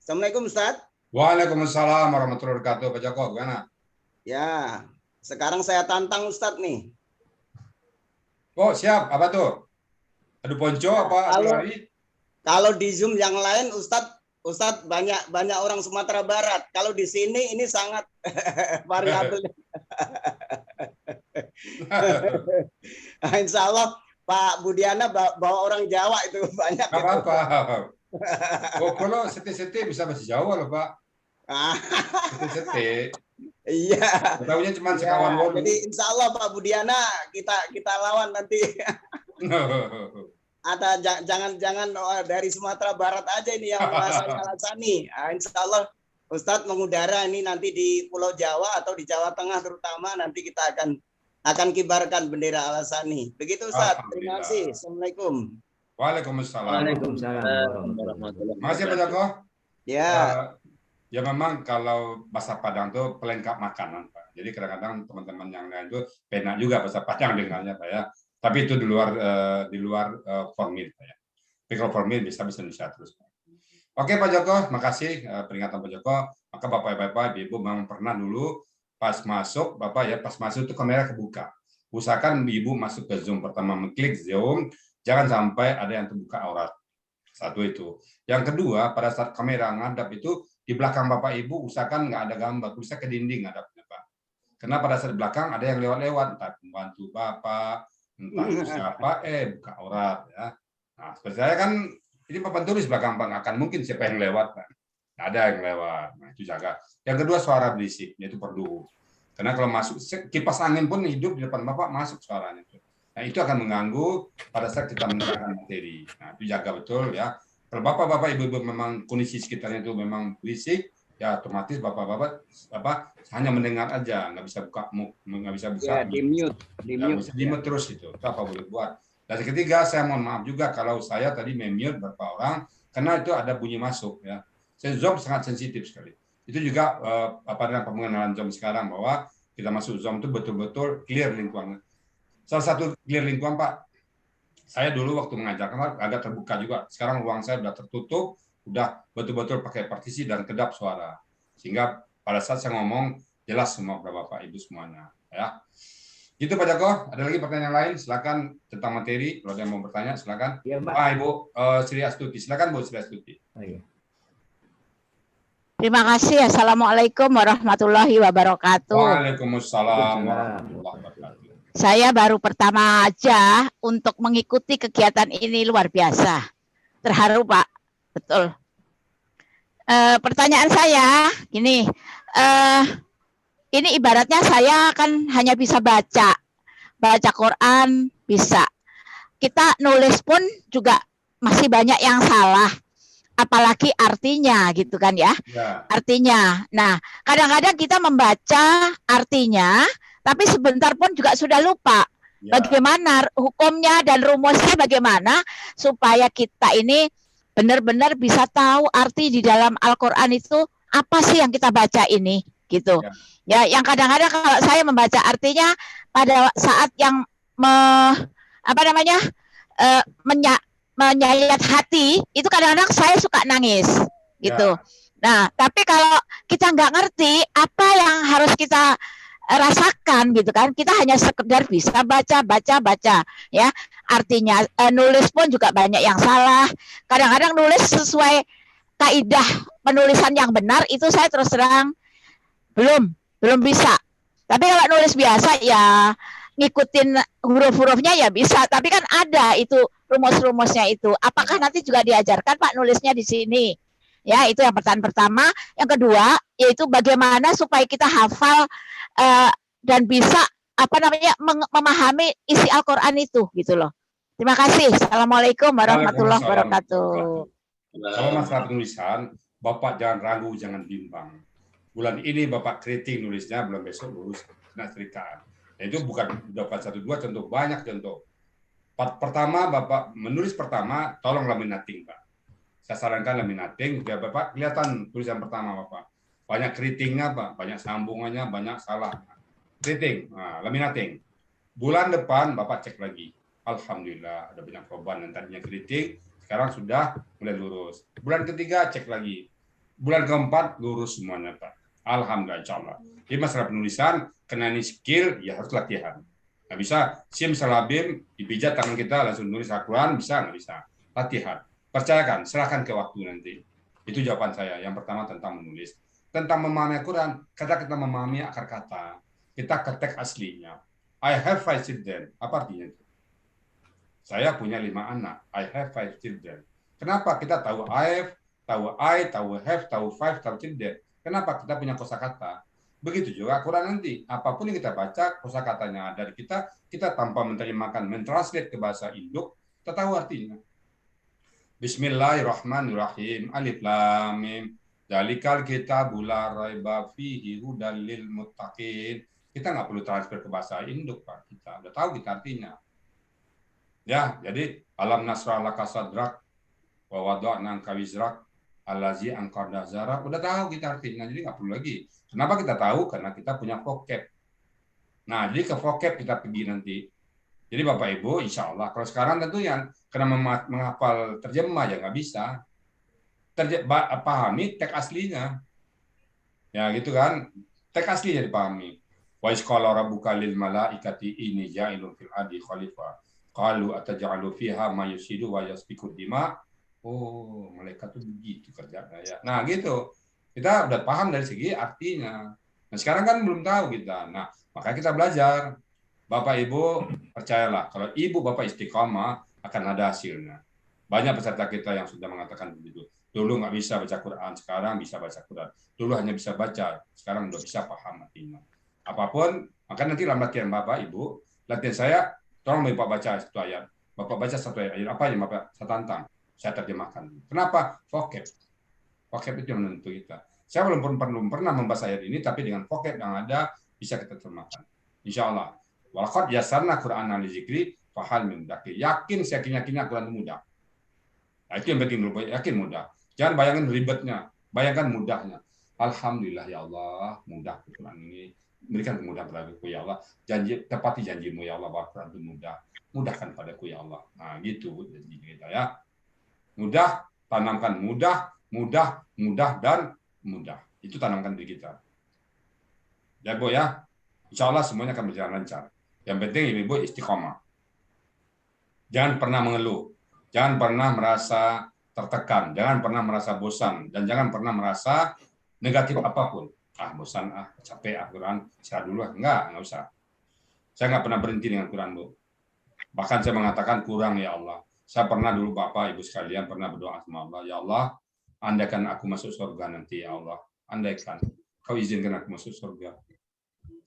Assalamualaikum Ustadz. Waalaikumsalam warahmatullahi wabarakatuh. Pak Joko, gimana? Ya, sekarang saya tantang Ustadz nih. Oh siap, apa tuh? Adu ponco apa? Kalau di Zoom yang lain Ustadz banyak orang Sumatera Barat. Kalau di sini ini sangat variabel. Insya Allah Pak Budiana bawa orang Jawa itu banyak. Apa-apa. Oh, kalau seti-seti bisa bahasa Jawa loh Pak. Seti-seti. Iya. Tahunya cuma Ya, sekawan wolu. jadi insya Allah Pak Budiana kita lawan nanti. Ada jangan dari Sumatera Barat aja ini yang menguasai Al-Asani. Nah, insya Allah Ustadz mengudara ini nanti di Pulau Jawa atau di Jawa Tengah terutama nanti kita akan kibarkan bendera Al-Asani. Begitu Ustadz. Terima kasih. Assalamualaikum. Waalaikumsalam. Waalaikumsalam warahmatullahi Masih Pak Joko? Ya. Ya memang kalau bahasa Padang itu pelengkap makanan, Pak. Jadi kadang-kadang teman-teman yang lain itu pena juga bahasa Padang dengannya, Pak ya. Tapi itu di luar formil, Pak ya. Tapi kalau formil bisa Indonesia terus, Pak. Oke Pak Joko, makasih peringatan Pak Joko. Maka Bapak-Bapak, Ibu memang pernah dulu pas masuk, Bapak ya, pas masuk itu kamera kebuka. Usahakan Ibu masuk ke Zoom, pertama mengklik Zoom, jangan sampai ada yang terbuka aurat. Satu itu. Yang kedua, pada saat kamera ngadap itu di belakang Bapak Ibu usahakan nggak ada gambar, bisa ke dinding ngadapnya Pak. Karena pada saat belakang ada yang lewat-lewat, entah pembantu Bapak, entah siapa, buka aurat ya. Nah, seperti saya kan ini papan tulis belakang Pak, nggak akan mungkin siapa yang lewat Pak. Nggak ada yang lewat. Nah, itu jaga. Yang kedua suara berisik, yaitu perlu. Karena kalau masuk kipas angin pun hidup di depan Bapak masuk suaranya. Nah, itu akan mengganggu pada saat kita menerangkan materi. Nah, itu jaga betul ya. Kalau Bapak-bapak, Ibu-ibu memang kondisi sekitarnya itu memang berisik, ya otomatis Bapak-bapak hanya mendengar aja, nggak bisa buka nggak bisa buka. Ya, di mute terus itu apa boleh buat. Dan yang ketiga, saya mohon maaf juga kalau saya tadi memute beberapa orang karena itu ada bunyi masuk ya. Saya Zoom sangat sensitif sekali. Itu juga dengan pengenalan Zoom sekarang bahwa kita masuk Zoom itu betul-betul clear lingkungan. Salah satu clear lingkungan Pak. Saya dulu waktu mengajarkan agak terbuka juga. Sekarang ruang saya sudah tertutup, sudah betul-betul pakai partisi dan kedap suara. Sehingga pada saat saya ngomong jelas semua kepada Bapak Ibu semuanya. Ya. Gitu Pak Joko. Ada lagi pertanyaan lain? Silakan tentang materi. Kalau ada yang mau bertanya, silakan. Ya, Mbak. Ibu Sri Astuti. Silakan Bu Sri Astuti. Oh, iya. Terima kasih. Assalamualaikum warahmatullahi wabarakatuh. Waalaikumsalam warahmatullahi wabarakatuh. Saya baru pertama aja untuk mengikuti kegiatan ini, luar biasa. Terharu Pak, betul. Pertanyaan saya, gini, ini ibaratnya saya kan hanya bisa baca Quran bisa. Kita nulis pun juga masih banyak yang salah. Apalagi artinya gitu kan ya. Artinya. Nah, kadang-kadang kita membaca artinya, tapi sebentar pun juga sudah lupa. Bagaimana hukumnya dan rumusnya bagaimana supaya kita ini benar-benar bisa tahu arti di dalam Al-Qur'an itu apa sih yang kita baca ini gitu. Ya, yang kadang-kadang kalau saya membaca artinya pada saat yang menyayat hati, itu kadang-kadang saya suka nangis gitu. Nah, tapi kalau kita nggak ngerti apa yang harus kita rasakan gitu kan, kita hanya sekedar bisa baca ya. Artinya nulis pun juga banyak yang salah. Kadang-kadang nulis sesuai kaidah penulisan yang benar itu saya terus terang belum bisa. Tapi kalau nulis biasa ya ngikutin huruf-hurufnya ya bisa, tapi kan ada itu rumus-rumusnya itu. Apakah nanti juga diajarkan Pak nulisnya di sini? Ya, itu yang pertanyaan pertama. Yang kedua, yaitu bagaimana supaya kita hafal dan bisa memahami isi Al-Qur'an itu gitu loh. Terima kasih. Assalamualaikum warahmatullahi wabarakatuh. Kalau masalah penulisan, Bapak jangan ragu, jangan bimbang. Bulan ini Bapak keriting nulisnya, bulan besok lulus kena setrikaan. Nah, itu bukan dapat 1-2 contoh, banyak contoh. Pertama, Bapak menulis pertama, tolong laminating, Pak. Saya sarankan laminating, biar Bapak kelihatan tulisan pertama Bapak. Banyak keritingnya, Pak, banyak sambungannya, banyak salah. Keriting, laminating. Bulan depan Bapak cek lagi. Alhamdulillah, ada banyak perubahan yang tadinya keriting, sekarang sudah mulai lurus. Bulan ketiga cek lagi. Bulan keempat lurus semuanya, Pak. Alhamdulillah, insyaAllah. Jadi masalah penulisan, kena ini skill, ya harus latihan. Nggak bisa simsalabim, dipijat tangan kita langsung nulis Al-Quran, bisa? Nggak bisa. Latihan. Percayakan, serahkan ke waktu nanti. Itu jawaban saya. Yang pertama tentang menulis. Tentang memahami Al-Quran, kita memahami akar kata. Kita ketek aslinya. I have 5 children. Apa artinya itu? Saya punya 5 anak. I have 5 children. Kenapa? Kita tahu I, tahu have, tahu 5, tahu children. Kenapa? Kita punya kosakata. Begitu juga Quran nanti. Apapun yang kita baca, kosakatanya dari kita tanpa menerjemahkan, mentranslate ke bahasa induk, kita tahu artinya. Bismillahirrahmanirrahim. Alif lam mim. Dzalikal kitabul la raiba fihi hudal lil muttaqin. Kita nggak perlu transfer ke bahasa induk, Pak. Kita udah tahu kita artinya. Ya, jadi alam nasrah laka sadrak wa wada'na anka wizrak allazi anqadha zarak. Udah tahu kita artinya, jadi nggak perlu lagi. Kenapa kita tahu? Karena kita punya vocab. Nah, jadi ke vocab kita pergi nanti. Jadi Bapak Ibu, insya Allah. Kalau sekarang tentu yang karena menghafal terjemah ya nggak bisa. Pahami teks aslinya. Ya gitu kan. Teks aslinya dipahami. Wa isqala rabbuka lil malaikati inni ja'ilun fil ardi khalifah. Qalu ataj'alu fiha may yusidu wa yasfiku dima. Oh, malaikat itu begitu kerjanya ya. Nah, gitu. Kita udah paham dari segi artinya. Nah, sekarang kan belum tahu kita. Nah, makanya kita belajar. Bapak Ibu, percayalah, kalau Ibu Bapak istiqamah akan ada hasilnya. Banyak peserta kita yang sudah mengatakan begitu. Dulu nggak bisa baca Quran, sekarang bisa baca Quran. Dulu hanya bisa baca, sekarang udah bisa paham artinya. Apapun, maka nanti dalam latihan Bapak Ibu, latihan saya, tolong Bapak baca satu ayat. Bapak baca satu ayat, apa yang Bapak saya tantang, saya terjemahkan. Kenapa? Vocab. Vocab itu yang menentu kita. Saya belum pernah membahas ayat ini, tapi dengan vocab yang ada, bisa kita terjemahkan. Insya Allah. Walaqad yasarna Qur'anan lizikri fahal min muddakir. Yakin, saya yakin Quran itu mudah. Nah, itu yang penting dulu, yakin mudah. Jangan bayangin ribetnya, bayangkan mudahnya. Alhamdulillah ya Allah, mudah Quran ini. Berikan kemudahan padaku ya Allah. Tepati janjimu ya Allah bahwa Quran itu mudah. Mudahkan padaku ya Allah. Nah, gitu janji kita ya. Mudah, tanamkan mudah, dan mudah. Itu tanamkan diri kita. Ya, Bu ya. Insya Allah semuanya akan berjalan lancar. Yang penting Ibu istiqomah. Jangan pernah mengeluh. Jangan pernah merasa tertekan. Jangan pernah merasa bosan. Dan jangan pernah merasa negatif apapun. Bosan, capek, Quran, istirahat dulu. Enggak usah. Saya nggak pernah berhenti dengan Quran, Bu. Bahkan saya mengatakan kurang ya Allah. Saya pernah dulu Bapak, Ibu sekalian pernah berdoa sama Allah. Ya Allah, andaikan aku masuk surga nanti ya Allah. Andaikan Kau izinkan aku masuk surga.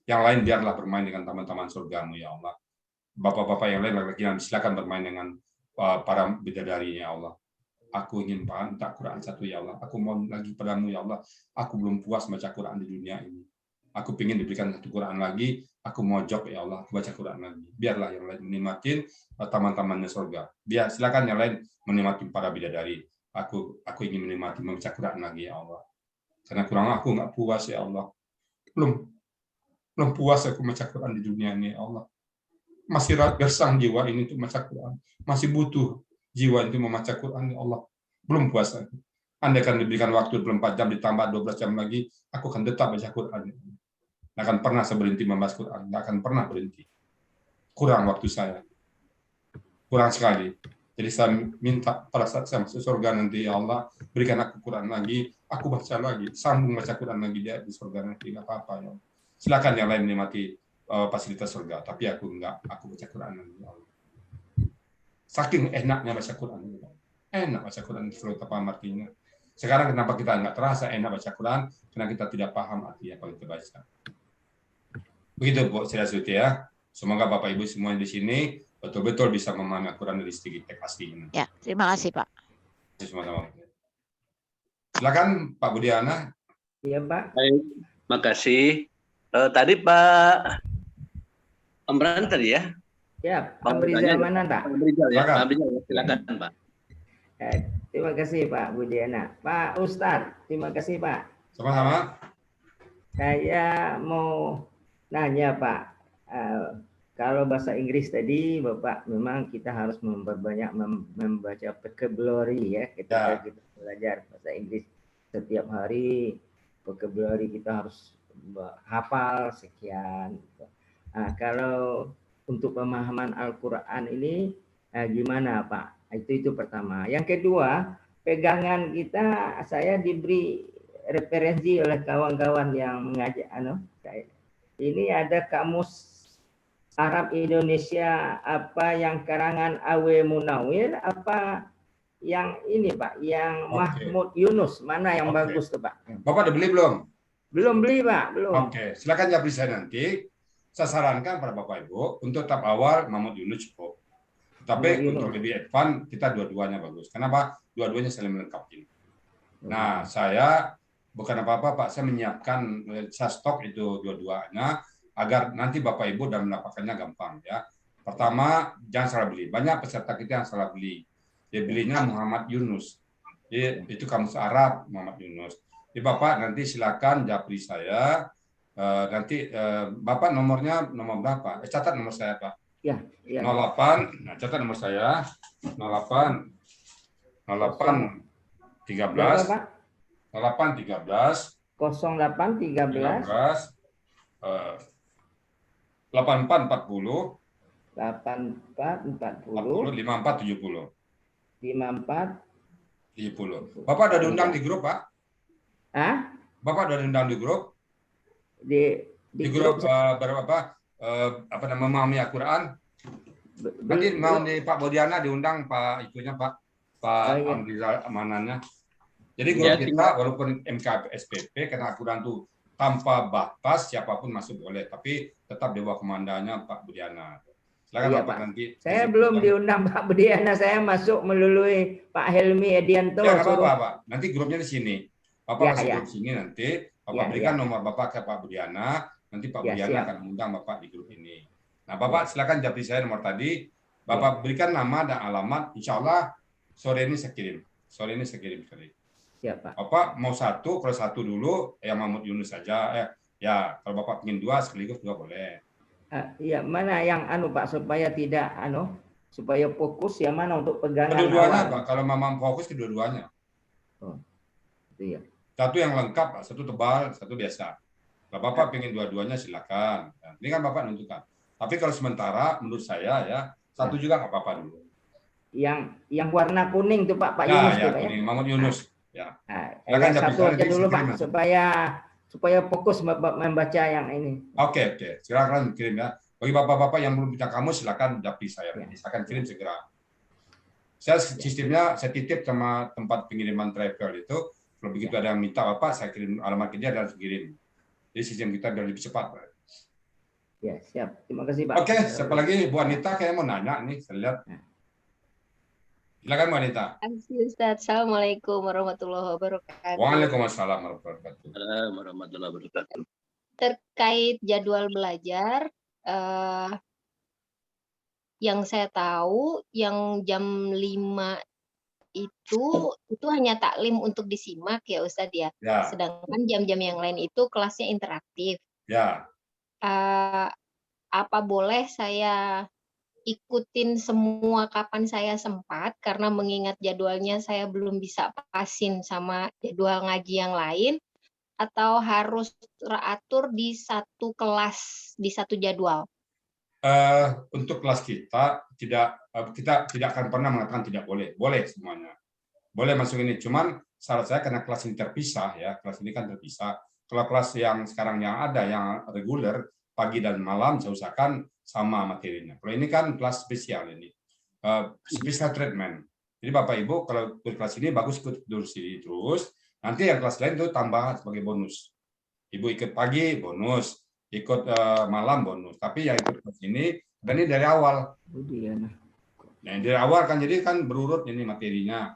Yang lain biarlah bermain dengan taman-taman surgamu ya Allah. Bapak-bapak yang lain lagi-lagi silakan bermain dengan para bidadari ya Allah. Aku ingin paham tak Quran satu ya Allah. Aku mohon lagi padamu ya Allah. Aku belum puas baca Quran di dunia ini. Aku ingin diberikan satu Quran lagi. Aku mojok ya Allah baca Quran lagi. Biarlah yang lain menikmatin taman-tamannya surga. Biar silakan yang lain menikmati para bidadari. Aku ingin menikmati membaca Quran lagi ya Allah. Karena kurang aku nggak puas ya Allah. Belum puas aku baca Quran di dunia ini ya Allah. Masih gersang jiwa ini untuk baca Quran. Masih butuh jiwa itu membaca Quran ya Allah. Belum puas aku. Andai kan diberikan waktu 24 jam ditambah 12 jam lagi, aku akan tetap baca Quran. Nggak akan pernah saya berhenti membahas Quran. Nggak akan pernah berhenti. Kurang waktu saya. Kurang sekali. Jadi saya minta pada saat saya masuk surga nanti, ya Allah, berikan aku Quran lagi, aku baca lagi, sambung baca Quran lagi di surga nanti, nggak apa-apa. Ya. Silakan yang lain menikmati fasilitas surga, tapi aku enggak, aku baca Quran lagi. Ya Allah. Saking enaknya baca Quran. Enak baca Quran, suruh paham artinya. Sekarang kenapa kita nggak terasa enak baca Quran? Karena kita tidak paham artinya kalau kita baca. Begitu Bu Sirasuti ya. Semoga Bapak Ibu semua di sini betul-betul bisa memahami Al-Quran dari segi teks aslinya. Ya, terima kasih Pak. Sama-sama. Silakan Pak Budiana. Iya Pak. Baik, makasih. Tadi Pak Amran tadi ya? Ya, Pak Rizal mana Pak? Pak Rizal ya, Pak Rizal, silakan Pak. Terima kasih Pak Budiana. Pak Ustadz, terima kasih Pak. Sama-sama. Saya mau nanya Pak, kalau bahasa Inggris tadi Bapak memang kita harus memperbanyak membaca vocabulary ya ketika kita belajar bahasa Inggris setiap hari. Vocabulary kita harus hafal sekian. Nah, kalau untuk pemahaman Al-Quran ini gimana Pak? Itu pertama. Yang kedua, pegangan kita, saya diberi referensi oleh kawan-kawan yang mengajak ini ada kamus Arab Indonesia apa yang karangan Awe Munawir apa yang ini Pak, yang Mahmud Yunus, mana yang bagus tuh Pak? Bapak udah beli belum? Belum beli Pak, belum. Oke, silakan japri saya nanti. Saya sarankan pada Bapak Ibu untuk tahap awal Muhammad Yunus cukup. Tapi Muhammad untuk Yunus. lebih advance kita dua-duanya bagus. Kenapa? Dua-duanya saling melengkapi. Nah, saya bukan apa-apa Pak, saya menyiapkan, saya stok itu dua-duanya agar nanti Bapak Ibu dan mendapatkannya gampang ya. Pertama, jangan salah beli. Banyak peserta kita yang salah beli. Dia belinya Muhammad Yunus. Jadi, itu kamus Arab Muhammad Yunus. Jadi Bapak nanti silakan japri saya. Nanti Bapak nomornya nomor berapa? Catat nomor saya Pak. Ya, ya. 08. Nah, catat nomor saya. 08 13 Berapa Pak? 08 13 08 13 84 40 84 40 54 70. 54. 70. Bapak udah diundang di grup, Pak? Ah? Bapak udah diundang di grup? Di grup apa namanya memahami Al-Quran? Nanti mau di Pak Bodiana diundang Pak itunya Pak Amrizal Amanannya. Jadi grup kita walaupun MKSPP karena Al-Quran itu tanpa batas siapapun masuk boleh, tapi tetap di bawah komandannya Pak Bodiana. Silakan Iya, Bapak Pak. nanti. Saya belum diundang Pak Budiana, saya masuk melalui Pak Helmi Edianto. Ya, nggak apa-apa, Pak. Nanti grupnya di sini. Bapak masuk grup sini nanti, Bapak berikan nomor Bapak ke Pak Budiana, nanti Pak Budiana akan mengundang Bapak di grup ini. Nah, Bapak silakan japri saya nomor tadi, Bapak berikan nama dan alamat, insya Allah sore ini saya kirim. Sore ini saya kirim sekali. Siap, Pak. Bapak mau satu, kalau satu dulu, yang Mahmud Yunus saja. Ya, kalau Bapak ingin dua, sekaligus dua boleh. Iya, mana yang Pak supaya tidak supaya fokus yang mana untuk pegangan kedua-duanya awal. Pak, kalau Mamam fokus kedua-duanya. Oh, iya. Satu yang lengkap, Pak. Satu tebal, satu biasa. Kalau Bapak pengen dua-duanya silakan. Nah, ini kan Bapak nentukan. Tapi kalau sementara menurut saya ya satu juga nggak apa-apa dulu. Yang warna kuning tuh Pak Ya, Yunus ya, tuh, Pak, kuning Mahmud Yunus. Ya. Silakan satu aja dulu Pak supaya fokus membaca yang ini. Oke. Silakan kirim ya. Bagi bapak-bapak yang belum punya kamus, silakan japri saya. Silakan kirim segera. Saya sistemnya saya titip sama tempat pengiriman travel itu. Kalau begitu ada yang minta bapak, saya kirim alamat dia dan kirim. Jadi sistem kita biar lebih cepat. Pak. Ya siap. Terima kasih Pak. Oke, siapa lagi? Bu Anita kayak mau nanya nih, saya lihat. Silakan Bu Anita. Ustaz. Assalamualaikum warahmatullahi wabarakatuh. Waalaikumsalam warahmatullahi wabarakatuh. Terkait jadwal belajar, yang saya tahu yang jam 5 itu hanya taklim untuk disimak ya Ustadz ya. Sedangkan jam-jam yang lain itu kelasnya interaktif. Ya. Apa boleh saya ikutin semua kapan saya sempat karena mengingat jadwalnya saya belum bisa pasin sama jadwal ngaji yang lain, atau harus teratur di satu kelas, di satu jadwal? Untuk kelas kita tidak akan pernah mengatakan tidak boleh. Boleh semuanya. Boleh masuk ini. Cuman syarat saya karena kelas ini terpisah ya. Kelas ini kan terpisah. Kalau kelas yang sekarang yang ada yang reguler pagi dan malam saya usahakan sama materinya. Kalau ini kan kelas spesial ini. Special treatment. Jadi Bapak Ibu kalau ikut kelas ini bagus ikut dulu sini terus. Nanti yang kelas lain itu tambah sebagai bonus. Ibu ikut pagi bonus, ikut malam bonus. Tapi yang ikut kelas ini dan ini dari awal. Nah dari awal kan jadi kan berurut ini materinya.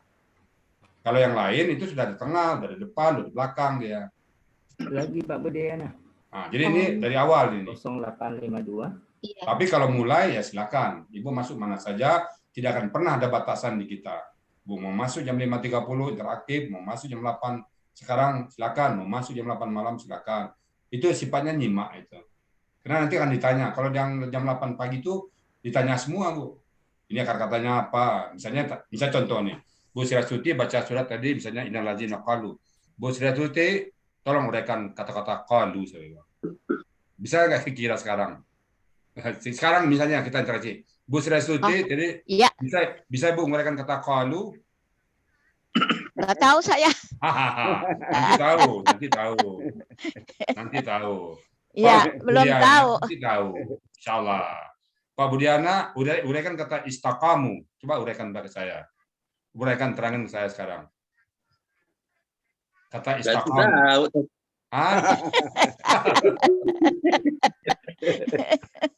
Kalau yang lain itu sudah di tengah, sudah di depan, sudah di belakang dia. Lagi Pak Budiana. Nah, jadi ini dari awal ini. 0852. Iya. Tapi kalau mulai ya silakan. Ibu masuk mana saja, tidak akan pernah ada batasan di kita. Bu mau masuk jam 5.30 interaktif, mau masuk jam 8 sekarang silakan, mau masuk jam 8 malam silakan. Itu sifatnya nyimak itu. Karena nanti akan ditanya. Kalau yang jam 8 pagi itu ditanya semua, Bu. Ini akar-katanya apa? Misalnya contoh nih. Bu Sirasuti baca surat tadi misalnya innal ladzina qalu. Bu Sirasuti tolong uraikan kata-kata qalu saya. Bisa nggak kira sekarang? Sekarang misalnya kita interaksi. Bu Sirasuti jadi bisa Bu nguraikan kata qalu? Nggak tahu saya. Nanti tahu. Iya, belum tahu. Nanti tahu. Insyaallah. Pak Budiana, uraikan kata istaqamu. Coba uraikan pada saya. Uraikan terangin saya sekarang. Kata istaqamu. Ah.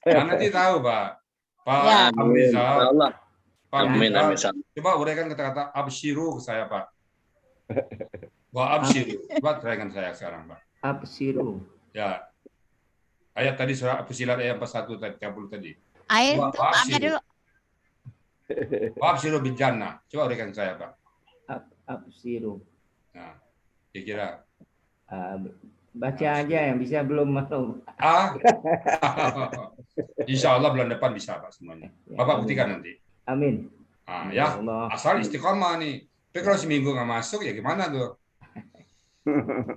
Nah, nanti tahu Pak. Pak Ya. Amin. Abrizal. Allah. Pak Amin, Abrizal, amin. coba uraikan kata-kata absyiru ke saya Pak. Wa absyiru. Coba uraikan saya sekarang Pak. Absiru. Ya. Ayat tadi surah Fussilat ayat 41 tadi 30 tadi. Air Wa itu maafnya absyiru. dulu. Wa absyiru bil jannah. Coba uraikan saya Pak. Absiru. Nah, kira-kira. Baca aja yang bisa belum mau. Insya Allah bulan depan bisa Pak semuanya. Bapak buktikan nanti. Amin. Ah, ya, Allah. asal istiqomah nih. Tapi kalau seminggu nggak masuk ya gimana tuh?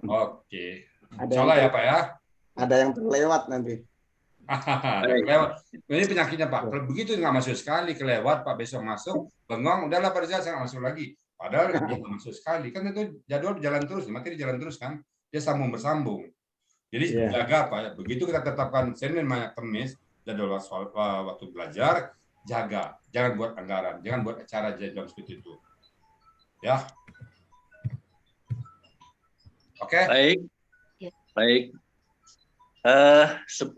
Oke. Insya Allah ya Pak ya. Ada yang terlewat nanti. Kelewat. Ini penyakitnya Pak. Kalau begitu nggak masuk sekali, kelewat Pak, besok masuk, bengong, udahlah Pak Rizal, saya nggak masuk lagi. Padahal dia nggak masuk sekali. Kan itu jadwal jalan terus, materi jalan terus kan. Dia sambung bersambung. Jadi jaga Pak. Begitu kita tetapkan Senin, Kamis, jadwal waktu belajar, jaga. Jangan buat anggaran, jangan buat acara jadwal seperti itu. Ya. Oke. Baik. Baik.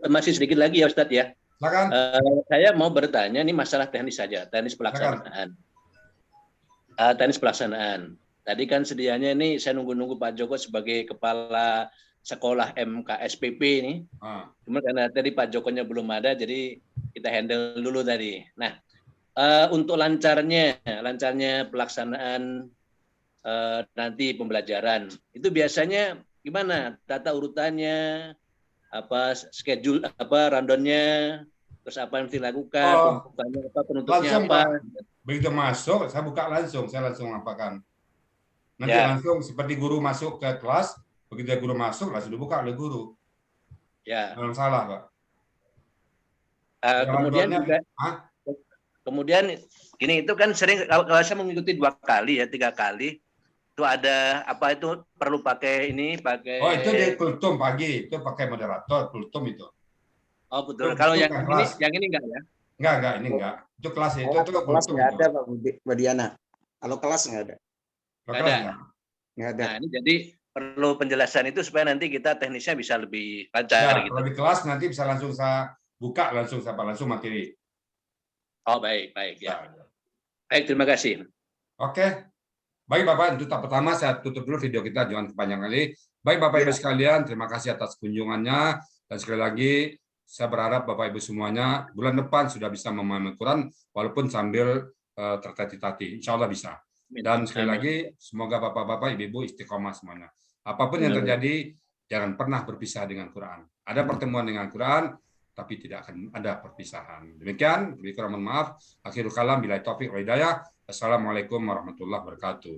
Masih sedikit lagi ya Ustadz ya. Silakan. Saya mau bertanya ini masalah teknis saja, teknis pelaksanaan. Teknis pelaksanaan. Tadi kan sedianya ini saya nunggu-nunggu Pak Joko sebagai kepala sekolah MKSPP ini. Cuma karena tadi Pak Jokonya belum ada, jadi kita handle dulu tadi. Nah, untuk lancarnya pelaksanaan nanti pembelajaran itu biasanya gimana? Tata urutannya, apa schedule, apa rundownnya, terus apa yang dilakukan, penutupnya langsung, apa? Pak. Begitu masuk, saya buka langsung, saya langsung apakan. Nanti langsung seperti guru masuk ke kelas, begitu guru masuk langsung dibuka oleh guru. Ya. Belum salah Pak. Kemudian juga, kemudian gini itu kan sering kalau saya mengikuti 2 kali ya 3 kali itu ada apa itu perlu pakai ini pakai. Oh itu di kultum pagi itu pakai moderator kultum itu. Oh betul. Kalau yang ini enggak ya? Enggak ini enggak. Itu kelas itu kelas enggak ada Pak Budiana. Kalau kelas enggak ada. Nggak ada. Nah ini jadi perlu penjelasan itu supaya nanti kita teknisnya bisa lebih lancar ya, gitu. Kalau di kelas nanti bisa langsung saya buka langsung materi. Oh baik ya. Baik terima kasih. Oke. Baik Bapak, untuk tahap pertama saya tutup dulu video kita, jangan kepanjang kali. Baik Bapak Ibu sekalian, terima kasih atas kunjungannya. Dan sekali lagi, saya berharap Bapak Ibu semuanya bulan depan sudah bisa memahami Quran, walaupun sambil tertatih-tatih. Insya Allah bisa. Dan sekali lagi, semoga Bapak-Bapak, Ibu-Ibu istiqomah semuanya. Apapun yang terjadi, jangan pernah berpisah dengan Quran. Ada pertemuan dengan Quran, tapi tidak akan ada perpisahan. Demikian, mohon maaf. Akhirul kalam, billahi taufiq wa hidayah. Assalamualaikum warahmatullahi wabarakatuh.